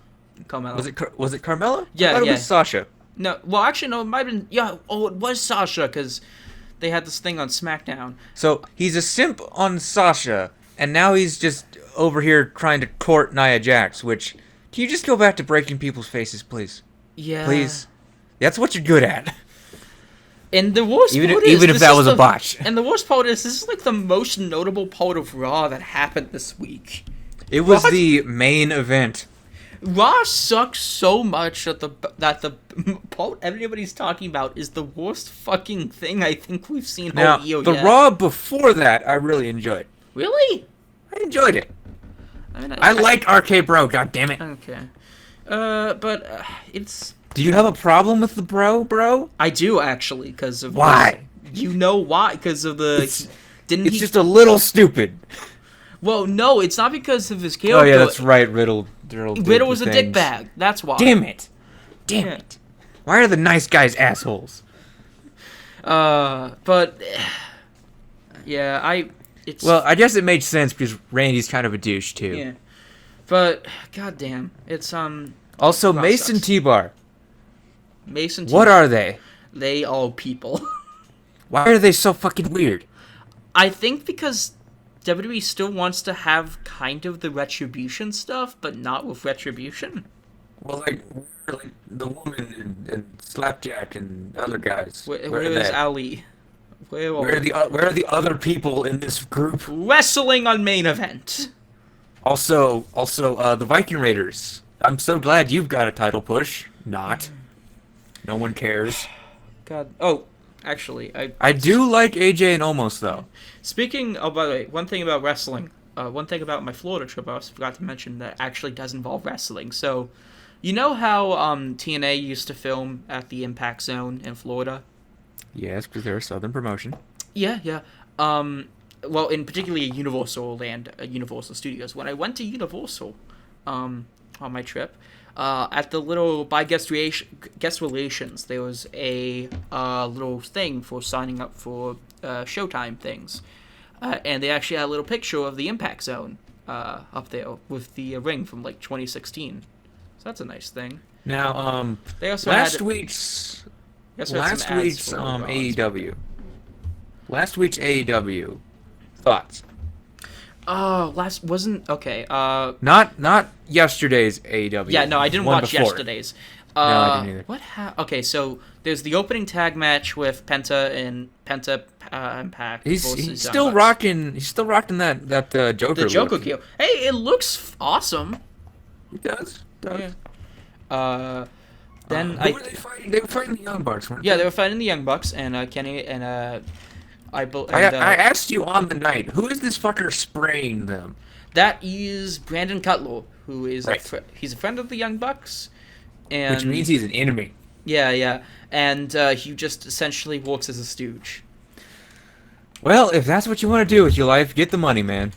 Was it Carmella? Yeah, I thought it was Sasha. No, well, actually, no, it might have been... Yeah, it was Sasha, because they had this thing on SmackDown. So, he's a simp on Sasha, and now he's just over here trying to court Nia Jax, which... Can you just go back to breaking people's faces, please? Yeah. Please? That's what you're good at. And the worst part is... Even if that was a botch. And the worst part is, this is like the most notable part of Raw that happened this week. It was the main event. Raw sucks so much that the part everybody's talking about is the worst fucking thing I think we've seen all year yet. The Raw before that, I really enjoyed. Really? I enjoyed it. I mean, I liked RK Bro, god damn it. Okay. But it's... Do you have a problem with the bro? I do, actually, because of... Why? You know why? Because of the... It's just a little stupid. Well, no, it's not because of his character. Oh, yeah, that's right, Riddle was a dickbag. That's why. Damn it. Why are the nice guys assholes? But... Yeah, Well, I guess it made sense because Randy's kind of a douche, too. Yeah. But, goddamn, it's, Also, Mason T-Bar. Mason T-Bar. What are they? They are people. Why are they so fucking weird? I think because WWE still wants to have kind of the Retribution stuff, but not with Retribution. Well, like the woman and Slapjack and other guys. Where is Ali? Where are the other people in this group? Wrestling on main event. Also, the Viking Raiders. I'm so glad you've got a title push. Not. No one cares. God. Oh, actually, I do like AJ and Omos, though. Speaking of, by the way, one thing about wrestling, one thing about my Florida trip I forgot to mention that actually does involve wrestling. So, you know how TNA used to film at the Impact Zone in Florida? Yes, because they're a Southern promotion. Yeah. Well, in particularly Universal and Universal Studios. When I went to Universal on my trip, at the little by guest relations, there was a little thing for signing up for Showtime things, and they actually had a little picture of the Impact Zone up there with the ring from like 2016. So that's a nice thing. Now, they also last week's AEW. Last week's AEW. Thoughts? Not yesterday's AEW. Yeah, no, I didn't watch before. Yesterday's. No, I didn't either. Okay, so there's the opening tag match with Penta and Impact. He's still rocking. He's still rocking that Joker. The Joker look. gear. Hey, it looks awesome. It does. Yeah. Then who were they fighting? They were fighting the Young Bucks, weren't they? Yeah, they were fighting the Young Bucks and Kenny and I asked you on the night, who is this fucker spraying them? That is Brandon Cutler, who is Right. he's a friend of the Young Bucks, and Which means he's an enemy. yeah, and he just essentially works as a stooge. Well, if that's what you want to do with your life, get the money, man.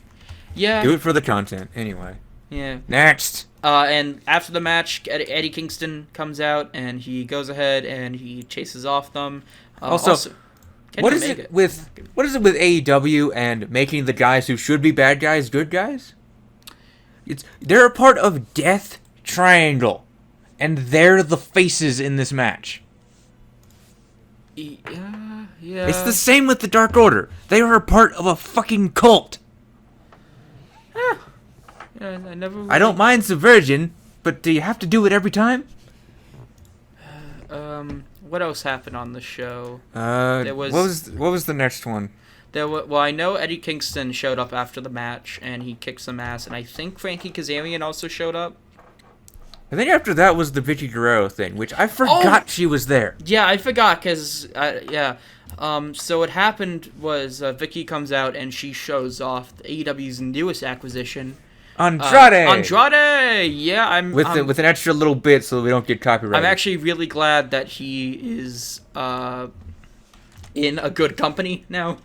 Yeah, Do it for the content, anyway. yeah. Next. And after the match, Eddie Kingston comes out and he goes ahead and he chases off them. Also, Kenny what is Omega- it with AEW and making the guys who should be bad guys good guys? They're a part of Death Triangle, and they're the faces in this match. Yeah. It's the same with the Dark Order. They are a part of a fucking cult. Yeah, I never. Really... I don't mind subversion, but do you have to do it every time? What else happened on the show? There was what was the next one? Well, I know Eddie Kingston showed up after the match and he kicked some ass, and I think Frankie Kazarian also showed up. I think after that was the Vicky Guerrero thing, which I forgot she was there. Yeah, I forgot because so what happened was Vicky comes out and she shows off AEW's newest acquisition. Andrade! Yeah, I'm... With an extra little bit so we don't get copyrighted. I'm actually really glad that he is in a good company now.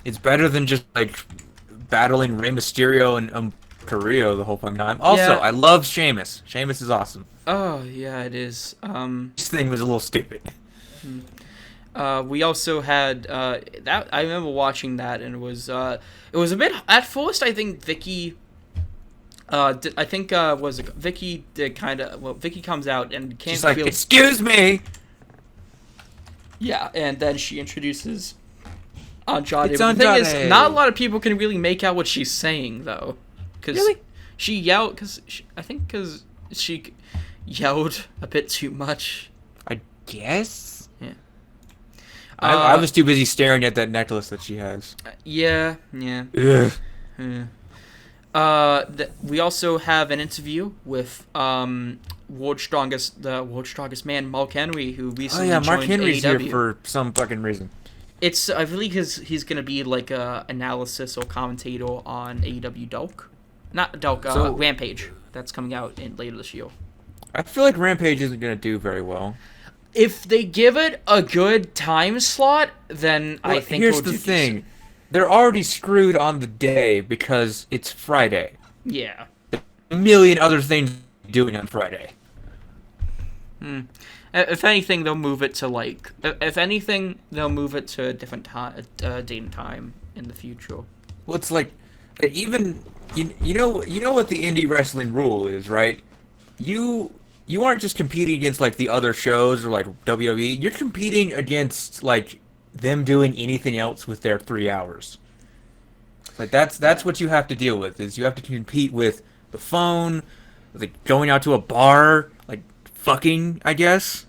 It's better than just, like, battling Rey Mysterio and Carrillo the whole fucking time. Also, Yeah. I love Sheamus. Sheamus is awesome. Oh, yeah, it is. This thing was a little stupid. We also had that. I remember watching that, and it was a bit. At first, I think Vicky. Vicky did kind of. Well, Vicky comes out and can't. She's like, "Excuse me." Yeah, and then she introduces Andrade. It's But the thing Andrade. is, not a lot of people can really make out what she's saying though, because Really? she yelled. Because she yelled a bit too much. I guess. Yeah. I was too busy staring at that necklace that she has. Yeah. Ugh. Yeah. We also have an interview with world's strongest man, Mark Henry, who recently Mark joined Henry's AEW. here for some fucking reason. It's I believe he's gonna be like a analysis or commentator on AEW Rampage. That's coming out later this year. I feel like Rampage isn't gonna do very well. If they give it a good time slot, then I think here's we'll the do thing. decent. They're already screwed on the day because it's Friday. Yeah. A million other things doing on Friday. If anything, they'll move it to If anything, they'll move it to a different date and time in the future. Well, it's like, even you know what the indie wrestling rule is, right? You aren't just competing against like the other shows or like WWE. You're competing against like them doing anything else with their 3 hours. Like that's what you have to deal with. Is you have to compete with the phone, like going out to a bar, like fucking, I guess.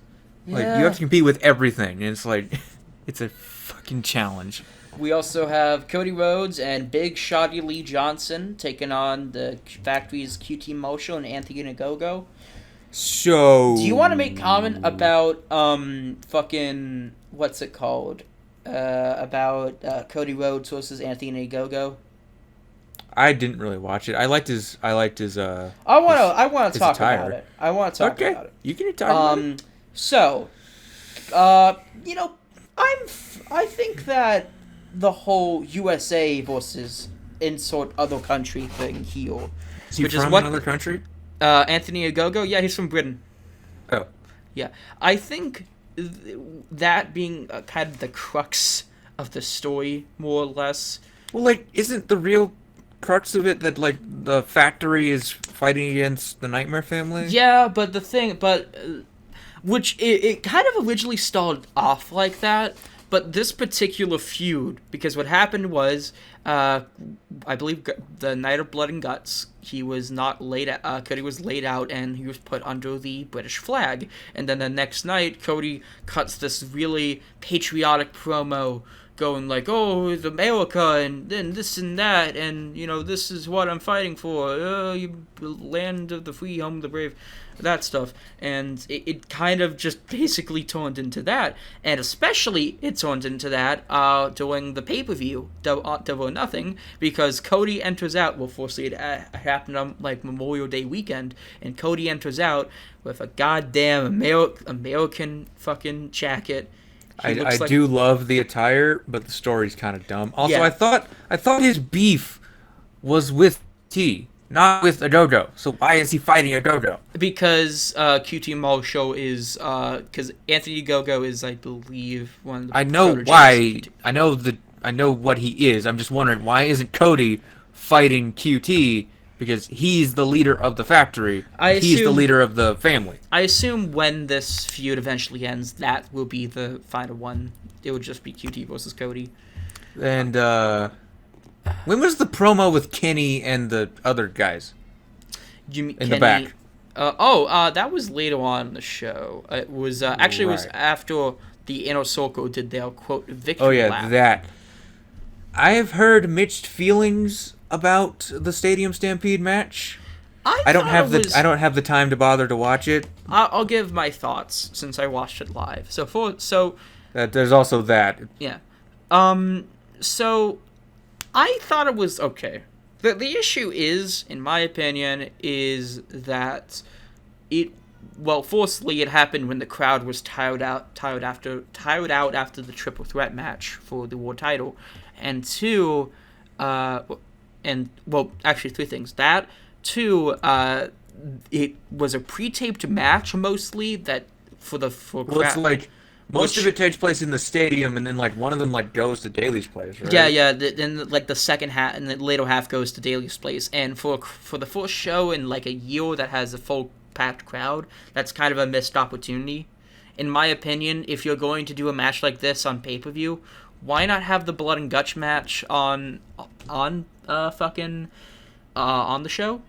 Like you have to compete with everything, and it's like it's a fucking challenge. We also have Cody Rhodes and Big Shotty Lee Johnson taking on the Factory's QT Marshall and Anthony Ogogo. So Do you want to make comment about fucking what's it called? About Cody Rhodes versus Anthony Ogogo? I didn't really watch it. I liked his. I want to talk attire. about it. I want to talk Okay, about it. you can talk about it. So, I think that the whole USA versus insert other country thing here, Is he which from is what another country? Anthony Ogogo, yeah, he's from Britain. Oh, Yeah, I think that being kind of the crux of the story, more or less. well, like, isn't the real crux of it that like the Factory is fighting against the Nightmare Family? Yeah, but the thing, which it kind of originally started off like that, but this particular feud, because what happened was, I believe the night of Blood and Guts, he was not laid. Cody was laid out and he was put under the British flag, and then the next night, Cody cuts this really patriotic promo going like, oh, it's America, and then this and that, and this is what I'm fighting for. You land of the free, home of the brave, that stuff. And it kind of just basically turned into that, and especially it turned into that during the pay-per-view, Double or Nothing, because Cody enters out. Well, firstly, it happened on like Memorial Day weekend, and Cody enters out with a goddamn American fucking jacket. I do love the attire, but the story's kind of dumb. Also, Yeah. I thought his beef was with T, not with a dodo. So why is he fighting a dodo? Because QT Marshall is because Anthony Gogo is, I believe, one of the I know prototypes why. of QT. I know what he is. I'm just wondering why isn't Cody fighting QT? Because he's the leader of the factory. He's the leader of the family. I assume when this feud eventually ends, that will be the final one. It would just be QT versus Cody. And when was the promo with Kenny and the other guys? In the back. That was later on in the show. It was actually it was Right. after the Inner Circle did their quote victory lap. That. I have heard mixed feelings about the Stadium Stampede match. I don't have the time to bother to watch it. I'll give my thoughts since I watched it live. There's also that. Yeah. So I thought it was okay. The issue is, in my opinion, is that firstly, it happened when the crowd was tired out after the triple threat match for the world title, and two, actually three things. That two, it was a pre-taped match mostly that for It's like most of it takes place in the stadium, and then like one of them like goes to Daly's place, right? Yeah. Then like the second half and the later half goes to Daly's place, and for the first show in like a year that has a full packed crowd, that's kind of a missed opportunity, in my opinion. If you're going to do a match like this on pay-per-view, why not have the blood and guts match on the show?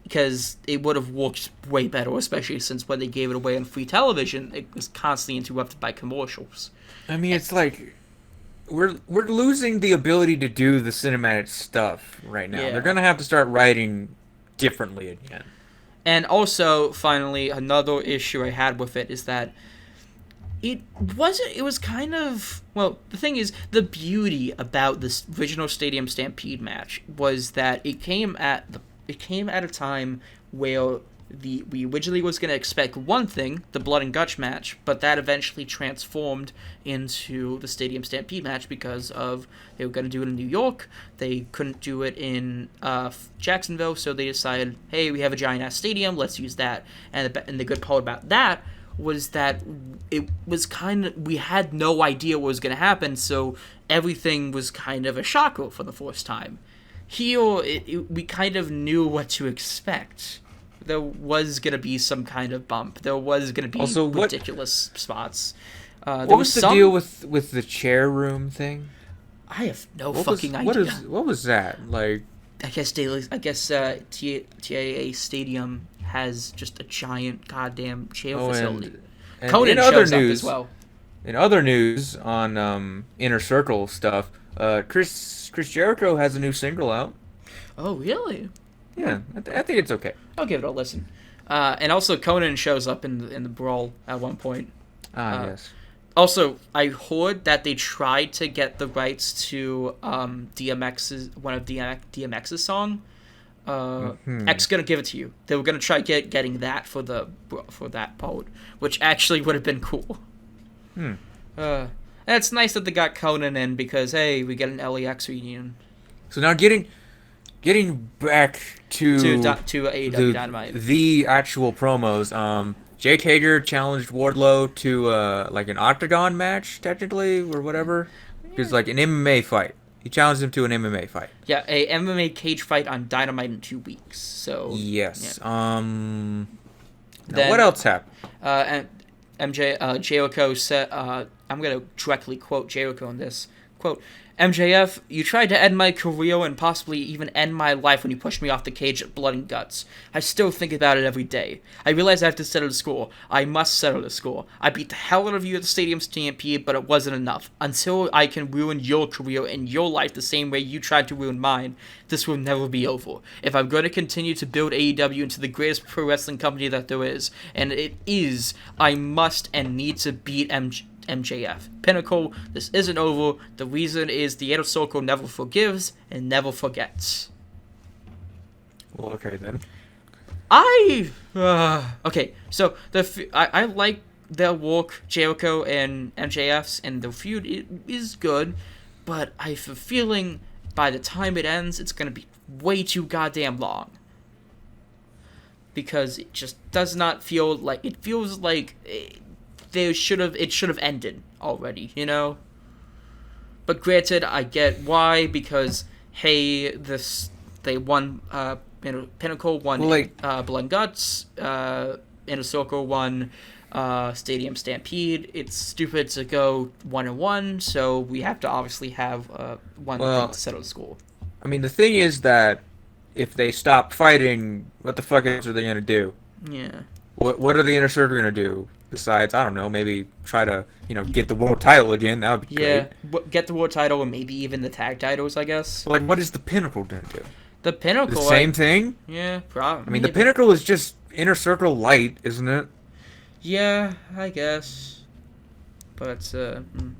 Because it would have worked way better, especially since when they gave it away on free television, it was constantly interrupted by commercials. I mean, it's like we're losing the ability to do the cinematic stuff right now. Yeah. They're gonna have to start writing differently again. And also, finally, another issue I had with it is that it was kind of, well, the thing is, the beauty about this original Stadium Stampede match was that it came at a time where we originally was going to expect one thing, the blood and guts match, but that eventually transformed into the Stadium Stampede match because of they were going to do it in New York. They couldn't do it in Jacksonville, so they decided, hey, we have a giant-ass stadium, let's use that. And the good part about that was that it was kind of, we had no idea what was going to happen, so everything was kind of a shocker for the first time. Here, we kind of knew what to expect. There was going to be some kind of bump. There was going to be Also, ridiculous spots. What was the deal with the chair room thing? I have no fucking idea. What was that? Like, I guess TAA Stadium has just a giant goddamn chair facility. And Conan in other shows up news, as well. In other news on Inner Circle stuff, Chris Jericho has a new single out. Oh, really? Yeah, I think it's okay. I'll give it a listen. And also, Conan shows up in the brawl at one point. Yes. Also, I heard that they tried to get the rights to one of DMX's song. X gonna give it to you. They were gonna try getting that for that part, which actually would have been cool. And it's nice that they got Conan in because hey, we get an LAX reunion. So now getting back to AEW Dynamite, the actual promos. Jake Hager challenged Wardlow to like an octagon match, technically, or whatever. It's like an MMA fight. He challenged him to an MMA fight. Yeah, a MMA cage fight on Dynamite in 2 weeks. So yes. Yeah. Then, what else happened? And Jericho said, I'm gonna directly quote Jericho on this quote. MJF, you tried to end my career and possibly even end my life when you pushed me off the cage at Blood and Guts. I still think about it every day. I realize I have to settle the score. I must settle the score. I beat the hell out of you at the Stadium Stampede, but it wasn't enough. Until I can ruin your career and your life the same way you tried to ruin mine, this will never be over. If I'm going to continue to build AEW into the greatest pro wrestling company that there is, and it is, I must and need to beat MJF. Pinnacle, this isn't over. The reason is the Inner Circle never forgives and never forgets. Well, okay then. Okay, so I like their work, Jericho and MJF's, and the feud is good, but I have a feeling by the time it ends, it's gonna be way too goddamn long. Because it just does not feel like, it feels like it should have ended already, you know? But granted, I get why, because hey, they won, Pinnacle won, Blood and Guts, Inner Circle won Stadium Stampede. It's stupid to go 1-1, so we have to obviously have one thing to settle the score. I mean, the thing is that if they stop fighting, what the fuck else are they gonna do? Yeah. What are the Inner Circle gonna do? Besides, I don't know, maybe try to, get the world title again. That would be great. Yeah, get the world title and maybe even the tag titles, I guess. Like, what is the Pinnacle gonna do? The Pinnacle... The same thing? Yeah, probably. I mean, the Pinnacle is just Inner Circle light, isn't it? Yeah, I guess. But, I'm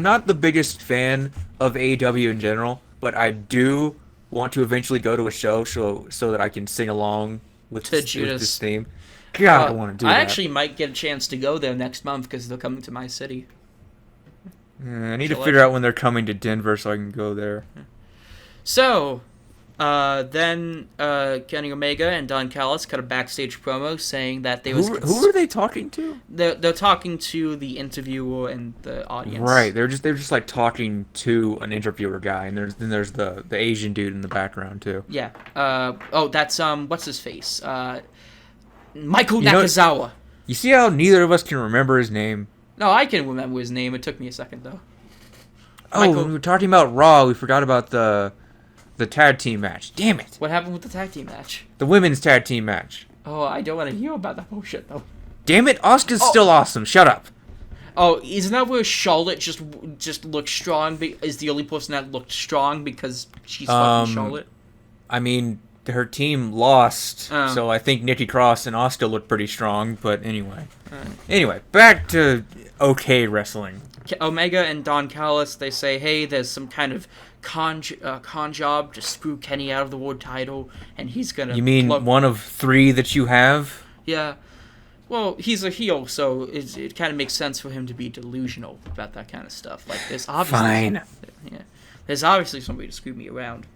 not the biggest fan of AEW in general, but I do want to eventually go to a show so that I can sing along with this theme. God, I want to do that. I actually might get a chance to go there next month because they're coming to my city. I need to figure out when they're coming to Denver so I can go there. So, then Kenny Omega and Don Callis cut a backstage promo saying that they Who are they talking to? They're talking to the interviewer and the audience. Right, they're just like talking to an interviewer guy, and there's the Asian dude in the background too. Yeah. That's what's his face? Michael Nakazawa. You see how neither of us can remember his name? No, I can remember his name. It took me a second though. When we were talking about Raw, we forgot about the tag team match. Damn it! What happened with the tag team match? The women's tag team match. Oh, I don't want to hear about that bullshit though. Damn it! Asuka's still awesome. Shut up. Oh, isn't that where Charlotte just looked strong? Is the only person that looked strong because she's fucking Charlotte? I mean, her team lost, so I think Nikki Cross and Asuka looked pretty strong. But anyway, back to okay wrestling. Omega and Don Callis, they say, hey, there's some kind of con job to screw Kenny out of the world title, and he's gonna... You mean one of 3 that you have? Yeah. Well, he's a heel, so it kind of makes sense for him to be delusional about that kind of stuff. Like, there's obviously... Fine. There's obviously somebody to screw me around.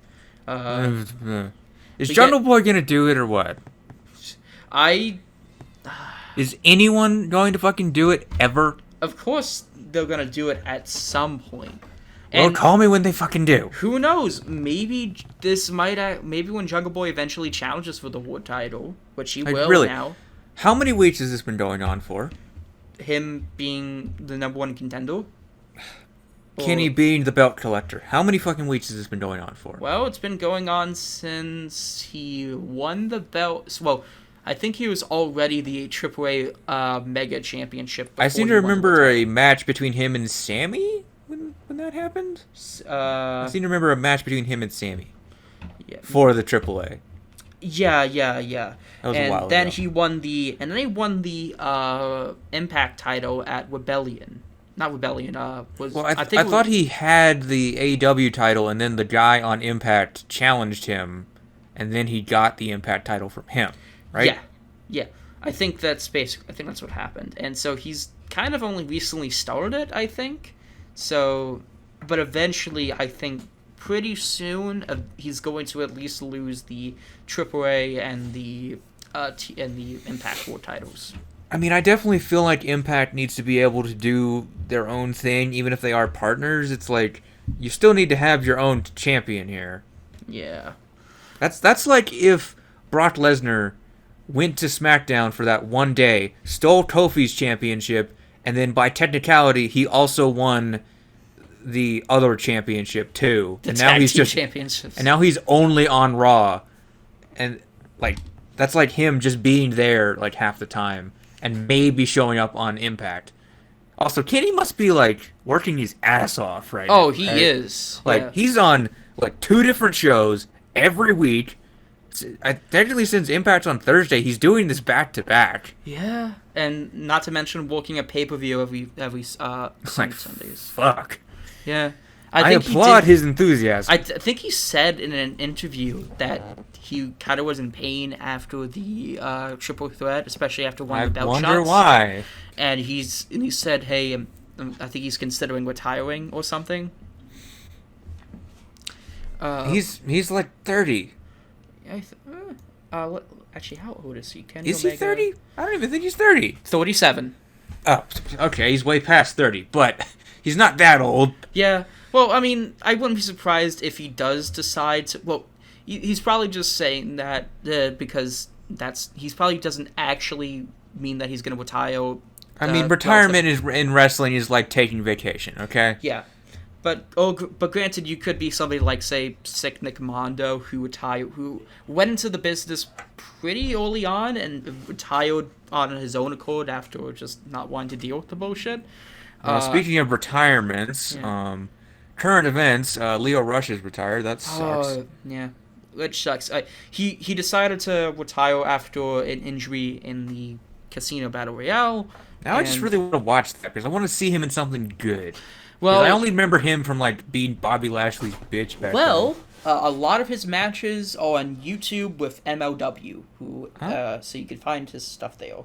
Is Jungle Boy gonna do it, or what? Is anyone going to fucking do it, ever? Of course they're gonna do it at some point. Well, call me when they fucking do. Who knows? Maybe maybe when Jungle Boy eventually challenges for the world title, which he will now. How many weeks has this been going on for? Him being the #1 contender? Kenny being the belt collector. How many fucking weeks has this been going on for? Well, it's been going on since he won the belt. Well, I think he was already the AAA Mega Championship. I seem to remember a match between him and Sammy when that happened. I seem to remember a match between him and Sammy for the AAA. Yeah. That was a while ago. Then he won the Impact title at Rebellion. Not Rebellion. I thought he had the AEW title, and then the guy on Impact challenged him, and then he got the Impact title from him. Right? Yeah. I think that's what happened. And so he's kind of only recently started it, I think. So, but eventually, I think pretty soon he's going to at least lose the AAA and the Impact World titles. I mean, I definitely feel like Impact needs to be able to do their own thing, even if they are partners. It's like, you still need to have your own champion here. Yeah. That's like if Brock Lesnar went to SmackDown for that one day, stole Kofi's championship, and then by technicality, he also won the other championship too, The and now tag he's team just championships. and now he's only on Raw, and like that's like him just being there like half the time and maybe showing up on Impact. Also, Kenny must be like working his ass off right now. Oh, he right? is. Like Yeah. he's on like 2 different shows every week. Technically, since Impact's on Thursday, he's doing this back to back. Yeah, and not to mention working a pay-per-view every Like Sundays. fuck. Yeah, I applaud his enthusiasm. I think he said in an interview that he kind of was in pain after the triple threat, especially after one of the belt wonder shots. why. And he said, "Hey, I think he's considering retiring or something." He's like 30. Actually, how old is he? Kenny Is he Omega? 30? I don't even think he's 30. 37. Oh, okay, he's way past 30, but he's not that old. Yeah. Well, I mean, I wouldn't be surprised if he does decide to. Well, he's probably just saying that because he probably doesn't actually mean that he's going to retire. I mean, retirement in wrestling is like taking vacation, okay? Yeah. But granted, you could be somebody like, say, Sick Nick Mondo, who went into the business pretty early on and retired on his own accord after just not wanting to deal with the bullshit. Speaking of retirements, Yeah. current events, Leo Rush is retired. That sucks. Yeah, which sucks. He decided to retire after an injury in the Casino Battle Royale. Now I just really want to watch that because I want to see him in something good. Well, I only remember him from like being Bobby Lashley's bitch back then. A lot of his matches are on YouTube with MLW, so you can find his stuff there.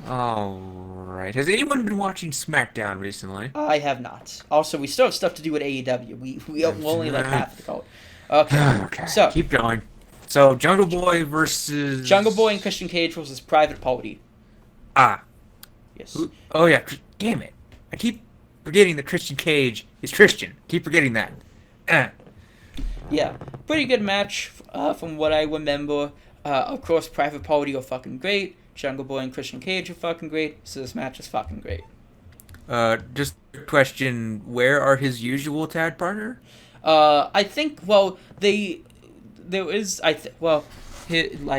All right. Has anyone been watching SmackDown recently? I have not. Also, we still have stuff to do with AEW. We only like half the code. Okay. Okay. So Keep going. So Jungle Boy versus Jungle Boy and Christian Cage versus Private Party. Yes. Oh yeah. Damn it. I keep forgetting that Christian Cage is Christian. Keep forgetting that. Yeah, pretty good match from what I remember. Of course, Private Party are fucking great. Jungle Boy and Christian Cage are fucking great. So this match is fucking great. Just a question: where are his usual tag partner? I think. Well, there is. I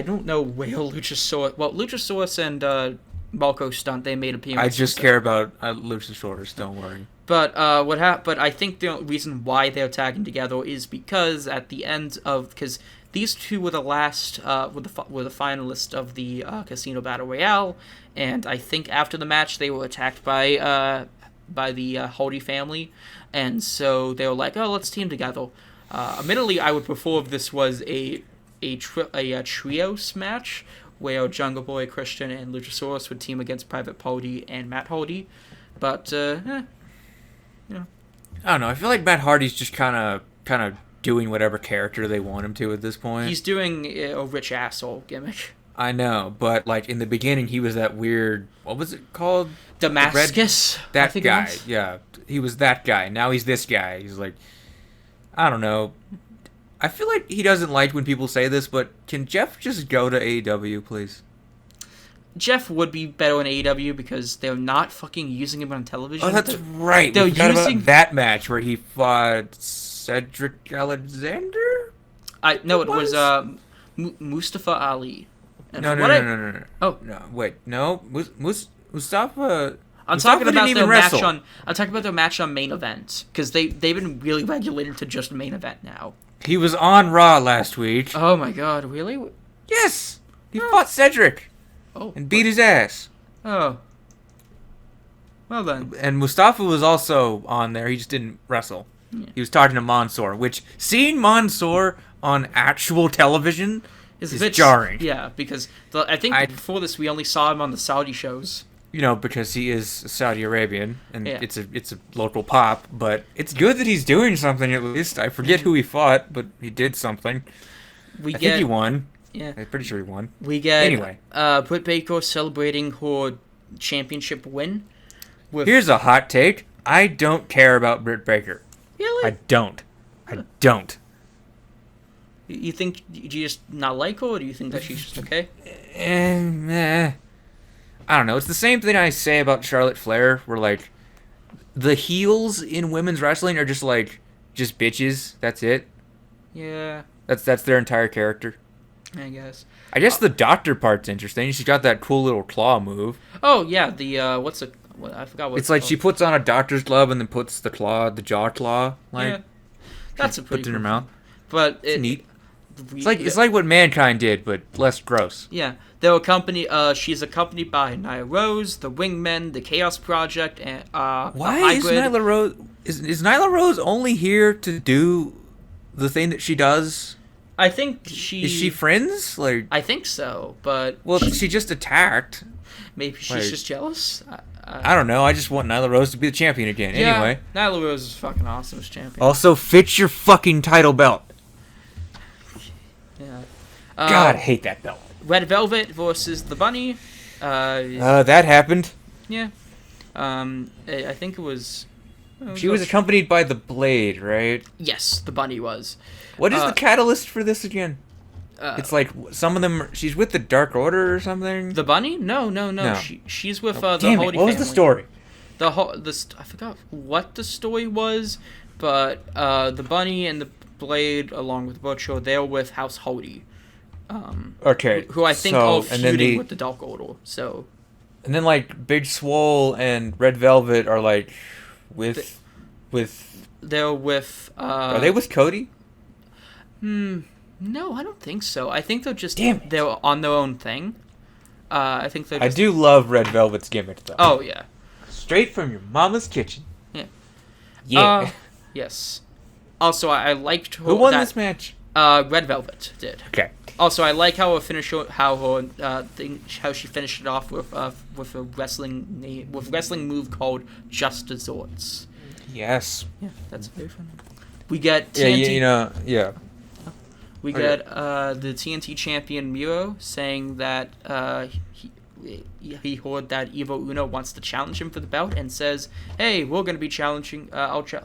don't know where Luchasaurus. Well, Luchasaurus and Balco Stunt, they made appearances. I just care about Luchasaurus. Don't worry. But But I think the reason why they're tagging together is because at the end of because these two were the last were the finalists of the Casino Battle Royale, and I think after the match they were attacked by the Hardy family, and so they were like, oh, let's team together. Admittedly, I would prefer if this was a trios match where Jungle Boy, Christian, and Luchasaurus would team against Private Party and Matt Hardy, but I don't know. I feel like Matt Hardy's just kind of doing whatever character they want him to at this point. He's doing a rich asshole gimmick. I know, but like in the beginning, he was that weird. What was it called? Damascus. That guy. Yeah, he was that guy. Now he's this guy. He's like, I don't know. I feel like he doesn't like when people say this, but can Jeff just go to AEW, please? Jeff would be better in AEW because they're not fucking using him on television. Oh, that's right. They're We forgot using about that match where he fought Cedric Alexander. It was Mustafa Ali. And No. Oh no! Wait, no. Mustafa. I'm talking about their match on. I'm talking about their match on Main Event because they've been really regulated to just Main Event now. He was on Raw last week. Oh my god, really? Yes, he fought Cedric. And beat his ass. Oh. Well then. And Mustafa was also on there. He just didn't wrestle. Yeah. He was talking to Mansoor, which seeing Mansoor on actual television is jarring. Yeah, because I think before this we only saw him on the Saudi shows. You know, because he is Saudi Arabian, and it's a local pop. But it's good that he's doing something at least. I forget who he fought, but he did something. I think he won. Yeah. I'm pretty sure he won. We get anyway. Britt Baker celebrating her championship win. Here's a hot take. I don't care about Britt Baker. Really? I don't. You think do you just not like her, or do you think that she's just okay? I don't know. It's the same thing I say about Charlotte Flair, where like the heels in women's wrestling are just bitches. That's it. Yeah, That's their entire character. I guess. I guess the doctor part's interesting. She's got that cool little claw move. Oh yeah, I forgot what It's like she puts on a doctor's glove and then puts the jaw claw, yeah, that's a pretty puts in her cool mouth. thing. But It's neat. It's like what Mankind did, but less gross. Yeah, they're accompanied. She's accompanied by Nyla Rose, the Wingmen, the Chaos Project, and Why is Nyla Rose? Is Nyla Rose only here to do the thing that she does? I think Is she friends? I think so, but she just attacked. Maybe she's just jealous. I don't know. I just want Nyla Rose to be the champion again. Yeah, anyway, Nyla Rose is fucking awesome as champion. Also, fix your fucking title belt. Yeah. God, I hate that belt. Red Velvet versus the Bunny. That happened. Yeah. I think it was. She was accompanied by the Blade, right? Yes, the Bunny was. What is the catalyst for this again? It's like some of them. She's with the Dark Order or something. The Bunny? No. She's with the Damn Holy it! What was the story? I forgot what the story was, but the Bunny and the Blade, along with Butcher, they're with House Hody. Okay. Who I think are feuding with the Dark Order. So. And then like Big Swole and Red Velvet are like with. They're with. Are they with Cody? No, I don't think so. I think they're just they're on their own thing. I think they're. I do love Red Velvet's gimmick though. Oh yeah. Straight from your mama's kitchen. Yeah. Yeah. Yes. Also, I liked who won this match. Red Velvet did. Okay. Also, I like how she finished it off with a wrestling move called Just Desserts. Yes. Yeah, that's very fun. We get TNT. Yeah. We get the TNT champion Miro saying that he heard that Evo Uno wants to challenge him for the belt and says, "Hey, we're going to be challenging.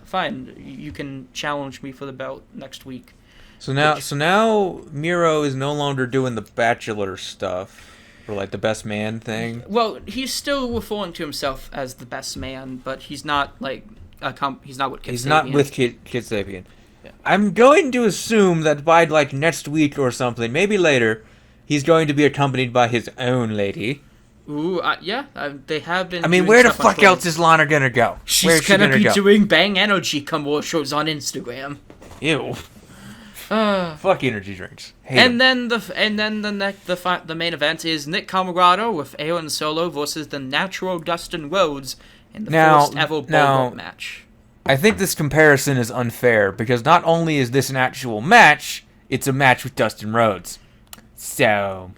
Fine, you can challenge me for the belt next week." So now Miro is no longer doing the Bachelor stuff, or like the best man thing. Well, he's still referring to himself as the best man, but he's not like he's not with Kid Sabian. He's not with Kid Sabian. Yeah. I'm going to assume that by like next week or something, maybe later, he's going to be accompanied by his own lady. Ooh, yeah, they have been. I mean, where the fuck else is Lana gonna go? She's gonna be doing Bang Energy commercials on Instagram. Ew. Fuck energy drinks. And then the main event is Nick Comoroto with Aaron Solo versus the Natural Dustin Rhodes in the first ever Bulldog match. I think this comparison is unfair because not only is this an actual match, it's a match with Dustin Rhodes. So,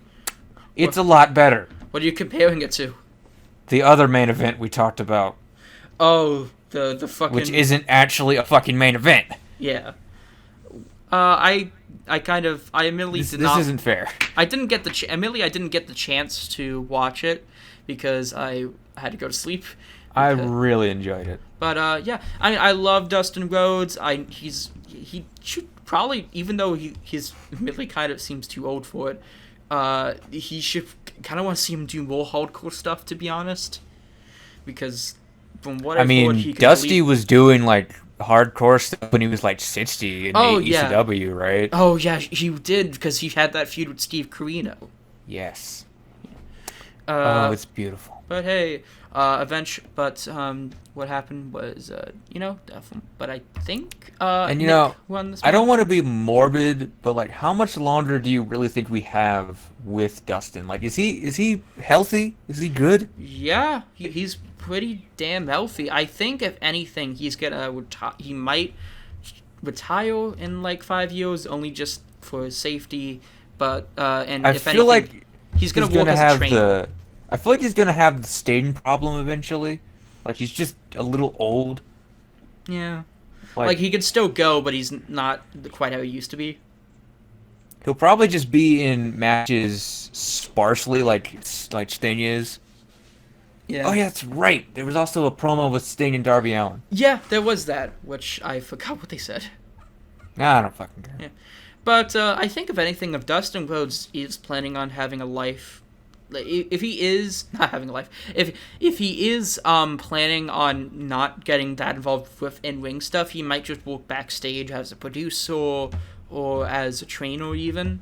it's a lot better. What are you comparing it to? The other main event we talked about. Oh, the fucking... Which isn't actually a fucking main event. Yeah. I admittedly did not... This isn't fair. I didn't get the chance to watch it because I had to go to sleep. I really enjoyed it. But yeah, I love Dustin Rhodes. He should probably, even though he's admittedly kind of seems too old for it, he should kind of want to see him do more hardcore stuff, to be honest. Because from what I've heard, he Dusty was doing like hardcore stuff when he was like 60 in ECW, right? Oh yeah, he did because he had that feud with Steve Corino. Yes. It's beautiful. But hey, what happened was, but I think, and I don't want to be morbid, but like, how much longer do you really think we have with Dustin? Like, is he healthy? Is he good? Yeah, he's pretty damn healthy. I think if anything, he's gonna he might retire in like 5 years, only just for safety. But I feel like he's gonna work as a trainer. I feel like he's gonna have the Sting problem eventually. Like he's just a little old. Yeah. Like he could still go, but he's not quite how he used to be. He'll probably just be in matches sparsely, like Sting is. Yeah. Oh yeah, that's right. There was also a promo with Sting and Darby Allin. Yeah, there was that, which I forgot what they said. Nah, I don't fucking care. Yeah. But I think if anything, if Dustin Rhodes is planning on having a life if he is not having a life, if he is planning on not getting that involved with in-ring stuff, he might just work backstage as a producer or as a trainer even.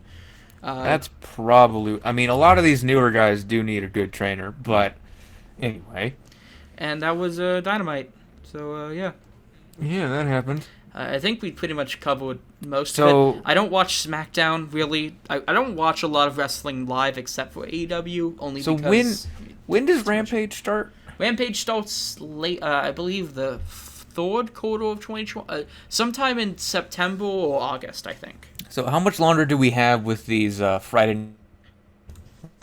That's probably. I mean, a lot of these newer guys do need a good trainer, but anyway. And that was Dynamite. So yeah. Yeah, that happened. I think we pretty much covered most of it. I don't watch SmackDown, really. I don't watch a lot of wrestling live except for AEW, only because... So when does Rampage start? Rampage starts late, I believe the third quarter of 2020. Sometime in September or August, I think. So how much longer do we have with these Friday...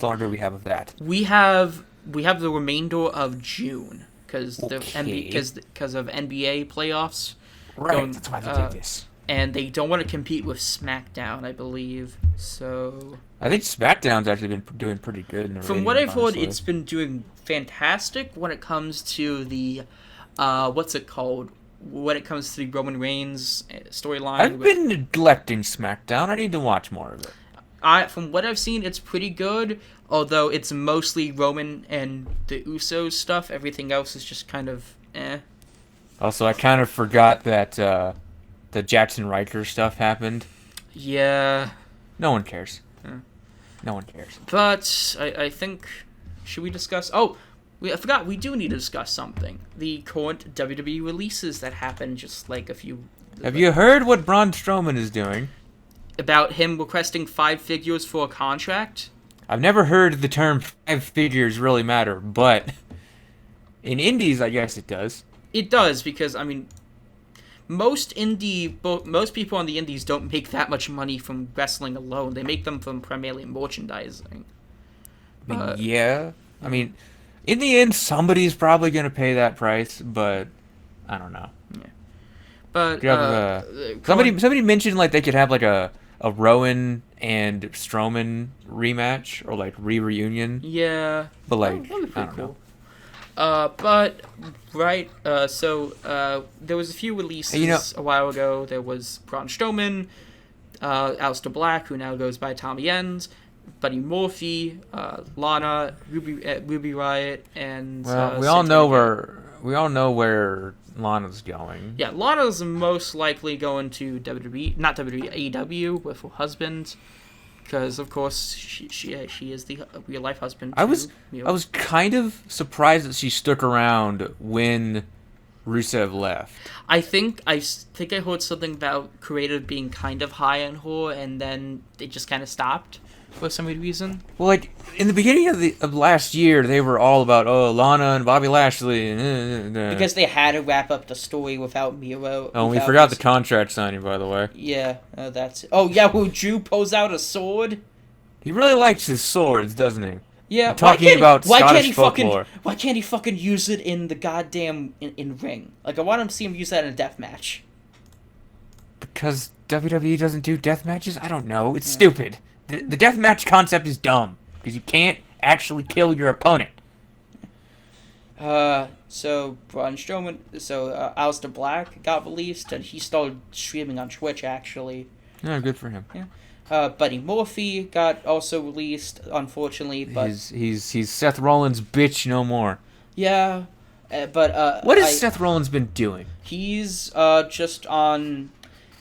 How longer do we have of that? We have the remainder of June, because of NBA playoffs. Right, that's why they did this. And they don't want to compete with SmackDown, I believe. So I think SmackDown's actually been doing pretty good. From what I've heard, it's been doing fantastic when it comes to the what's it called? When it comes to the Roman Reigns storyline. I've been neglecting SmackDown. I need to watch more of it. From what I've seen, it's pretty good. Although it's mostly Roman and the Usos stuff. Everything else is just kind of eh. Also, I kind of forgot that the Jackson Riker stuff happened. Yeah. No one cares. No one cares. But I think, should we discuss? Oh, I forgot. We do need to discuss something. The current WWE releases that happened just like a few. Have you heard what Braun Strowman is doing? About him requesting 5 figures for a contract? I've never heard the term 5 figures really matter, but in indies, I guess it does. It does, because, I mean, most people on the indies don't make that much money from wrestling alone. They make them from primarily merchandising. Yeah. I mean, in the end, somebody's probably going to pay that price, but I don't know. Yeah. But somebody mentioned like they could have like a Rowan and Strowman rematch or like reunion. Yeah. But like, that'd be pretty I don't cool. know. So there was a few releases a while ago. There was Braun Strowman, Aleister Black, who now goes by Tommy End, Buddy Murphy, Lana, Ruby Riott, and we all know where Lana's going. Yeah, Lana's most likely going to WWE, not WWE, AEW with her husband. Because of course she is the real life husband. I was kind of surprised that she stuck around when Rusev left. I think I heard something about creative being kind of high on her, and then it just kind of stopped for some reason. Well, like in the beginning of last year, they were all about Lana and Bobby Lashley, because they had to wrap up the story without Miro. Oh, we forgot the contract signing, by the way. Yeah, that's it. Oh yeah, will Drew pulls out a sword? He really likes his swords, doesn't he? Yeah. Why can't he fucking use it in the goddamn in ring? Like I want him to see him use that in a death match. Because WWE doesn't do death matches? I don't know. It's stupid. The deathmatch concept is dumb, because you can't actually kill your opponent. So Braun Strowman, Aleister Black got released, and he started streaming on Twitch, actually. Yeah, good for him. Yeah. Buddy Murphy got also released, unfortunately, but... He's Seth Rollins' bitch no more. Yeah, but... What has Seth Rollins been doing? He's, just on...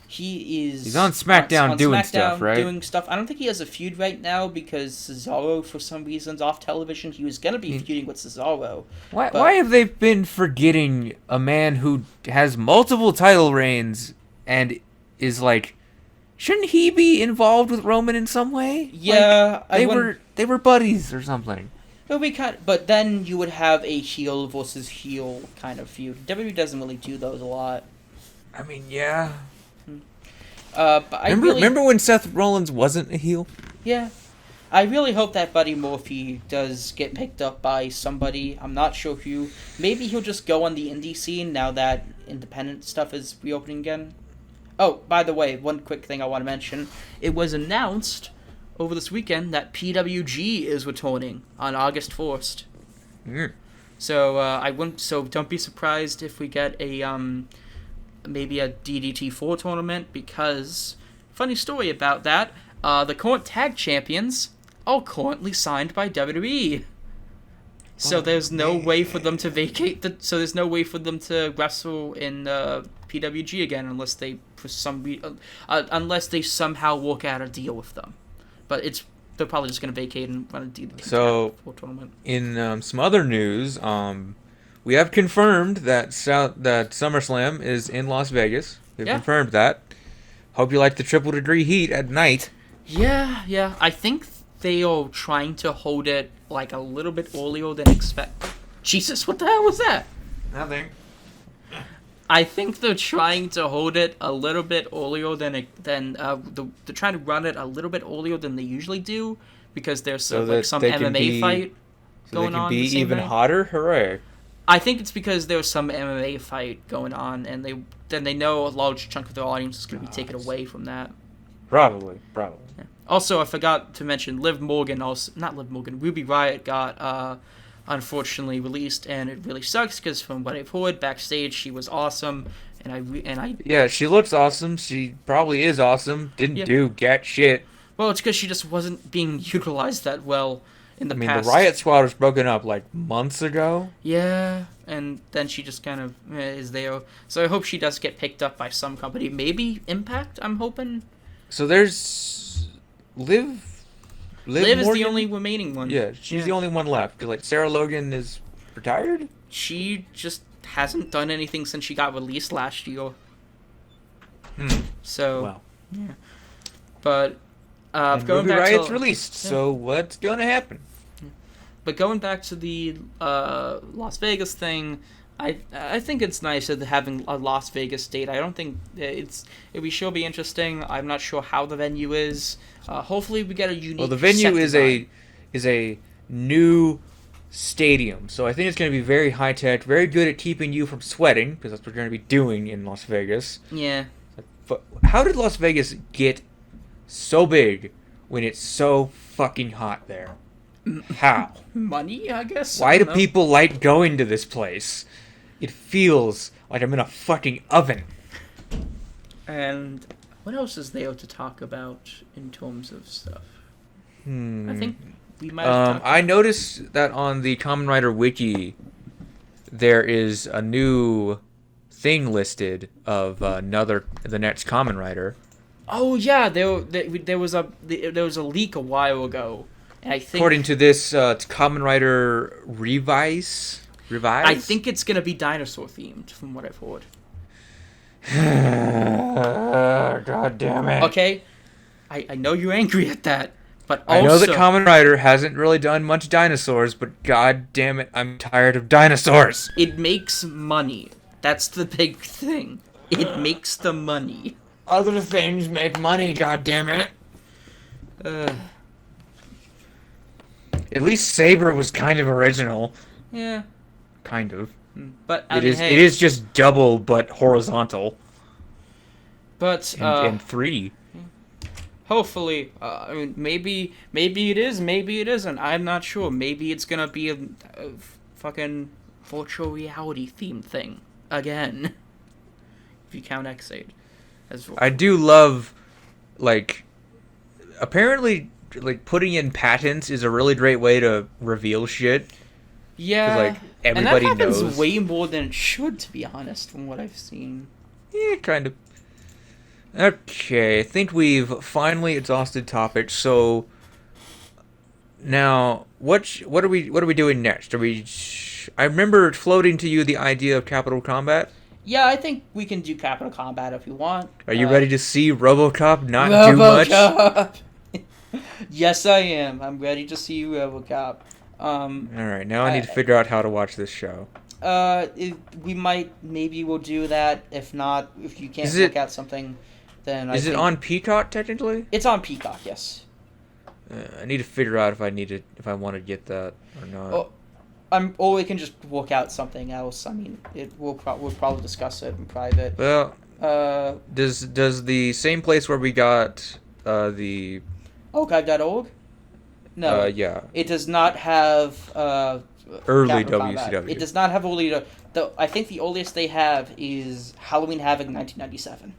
He's on SmackDown doing stuff, right? Doing stuff. I don't think he has a feud right now because Cesaro, for some reasons, off television. He was gonna be feuding with Cesaro. Why have they been forgetting a man who has multiple title reigns and is like? Shouldn't he be involved with Roman in some way? Yeah, like, they were buddies or something. It would be but then you would have a heel versus heel kind of feud. WWE doesn't really do those a lot. I mean, yeah. But remember when Seth Rollins wasn't a heel? Yeah. I really hope that Buddy Murphy does get picked up by somebody. I'm not sure who. Maybe he'll just go on the indie scene now that independent stuff is reopening again. Oh, by the way, one quick thing I want to mention. It was announced over this weekend that PWG is returning on August 1st. Mm. So don't be surprised if we get a maybe a DDT4 tournament, because funny story about that, the current tag champions, are currently signed by WWE. So there's no way for them to vacate so there's no way for them to wrestle in PWG again unless they unless they somehow work out a deal with them. But they're probably just gonna vacate and run a DDT tournament. In some other news, we have confirmed that that SummerSlam is in Las Vegas. We've confirmed that. Hope you like the Triple Degree Heat at night. Yeah. I think they are trying to hold it like a little bit earlier than expected. Jesus, what the hell was that? Nothing. I think they're trying to hold it a little bit earlier than they're trying to run it a little bit earlier than they usually do because there's some MMA fight going on. So they can be even hotter. Hooray! I think it's because there's some MMA fight going on, and they know a large chunk of their audience is going to be taken away from that. Probably. Yeah. Also, I forgot to mention Ruby Riott got unfortunately released, and it really sucks because from what I've heard backstage, she was awesome, yeah, she looks awesome. She probably is awesome. Didn't do shit. Well, it's because she just wasn't being utilized that well in the past. The Riot Squad was broken up like months ago. Yeah, and then she just kind of is there. So I hope she does get picked up by some company, maybe Impact. I'm hoping. So there's Liv is the only remaining one. Yeah, she's the only one left. Like Sarah Logan is retired. She just hasn't done anything since she got released last year. So, yeah. But going back Riot's released. So what's gonna happen? But going back to the Las Vegas thing, I think it's nice that having a Las Vegas date. I don't think it'll sure be interesting. I'm not sure how the venue is. Hopefully we get a unique. Well, the venue is design. a new stadium, so I think it's going to be very high tech, very good at keeping you from sweating because that's what you're going to be doing in Las Vegas. Yeah. But how did Las Vegas get so big when it's so fucking hot there? How? Money, I guess. Why do people like going to this place? It feels like I'm in a fucking oven. And what else is there to talk about in terms of stuff? I think we might have I noticed that on the Kamen Rider Wiki, there is a new thing listed of the next Kamen Rider. Oh yeah, there was a leak a while ago. And I think, according to this, it's Kamen Rider Revise. I think it's gonna be dinosaur themed, from what I've heard. God damn it. Okay, I know you're angry at that, but also... I know that Kamen Rider hasn't really done much dinosaurs, but god damn it, I'm tired of dinosaurs. It makes money. That's the big thing. It makes the money. Other things make money, god damn it. At least Saber was kind of original. Yeah. Kind of. But it is just double but horizontal. But and 3D. Hopefully, I mean, maybe it is, maybe it isn't. I'm not sure. Maybe it's gonna be a fucking virtual reality themed thing again. If you count X8 as well. I do love, like, apparently, like, putting in patents is a really great way to reveal shit. Yeah, like, everybody and that happens knows way more than it should, to be honest, from what I've seen. Yeah, kind of. Okay, I think we've finally exhausted topics. So now, what are we doing next? I remember floating to you the idea of Capital Combat. Yeah, I think we can do Capital Combat if you want. Are you ready to see RoboCop not do much? Yes, I am. I'm ready to see RoboCop. All right, now I need to figure out how to watch this show. Maybe we'll do that. If not, if you can't work out something, then is it on Peacock technically? It's on Peacock, yes. I need to figure out if I want to get that or not. Or we can just work out something else. I mean, we'll probably discuss it in private. Well, does the same place where we got the archive.org? No. Yeah. It does not have early Capital WCW. Combat. It does not have early. I think the earliest they have is Halloween Havoc 1997.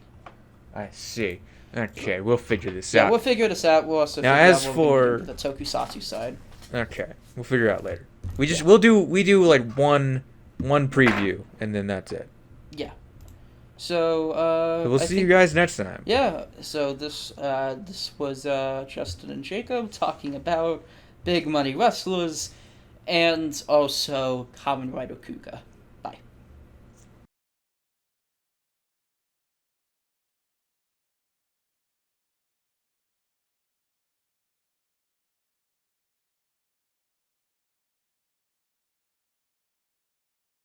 I see. Okay, we'll figure this Yeah, out. we'll figure this out. We'll also Now, figure as out what we're gonna for- do with the Tokusatsu side. Okay, we'll figure it out later. We do like one preview, and then that's it. Yeah. So, So we'll see you guys next time. Yeah, so this was Justin and Jacob talking about Big Money Wrestlers and also Kamen Rider Kuuga.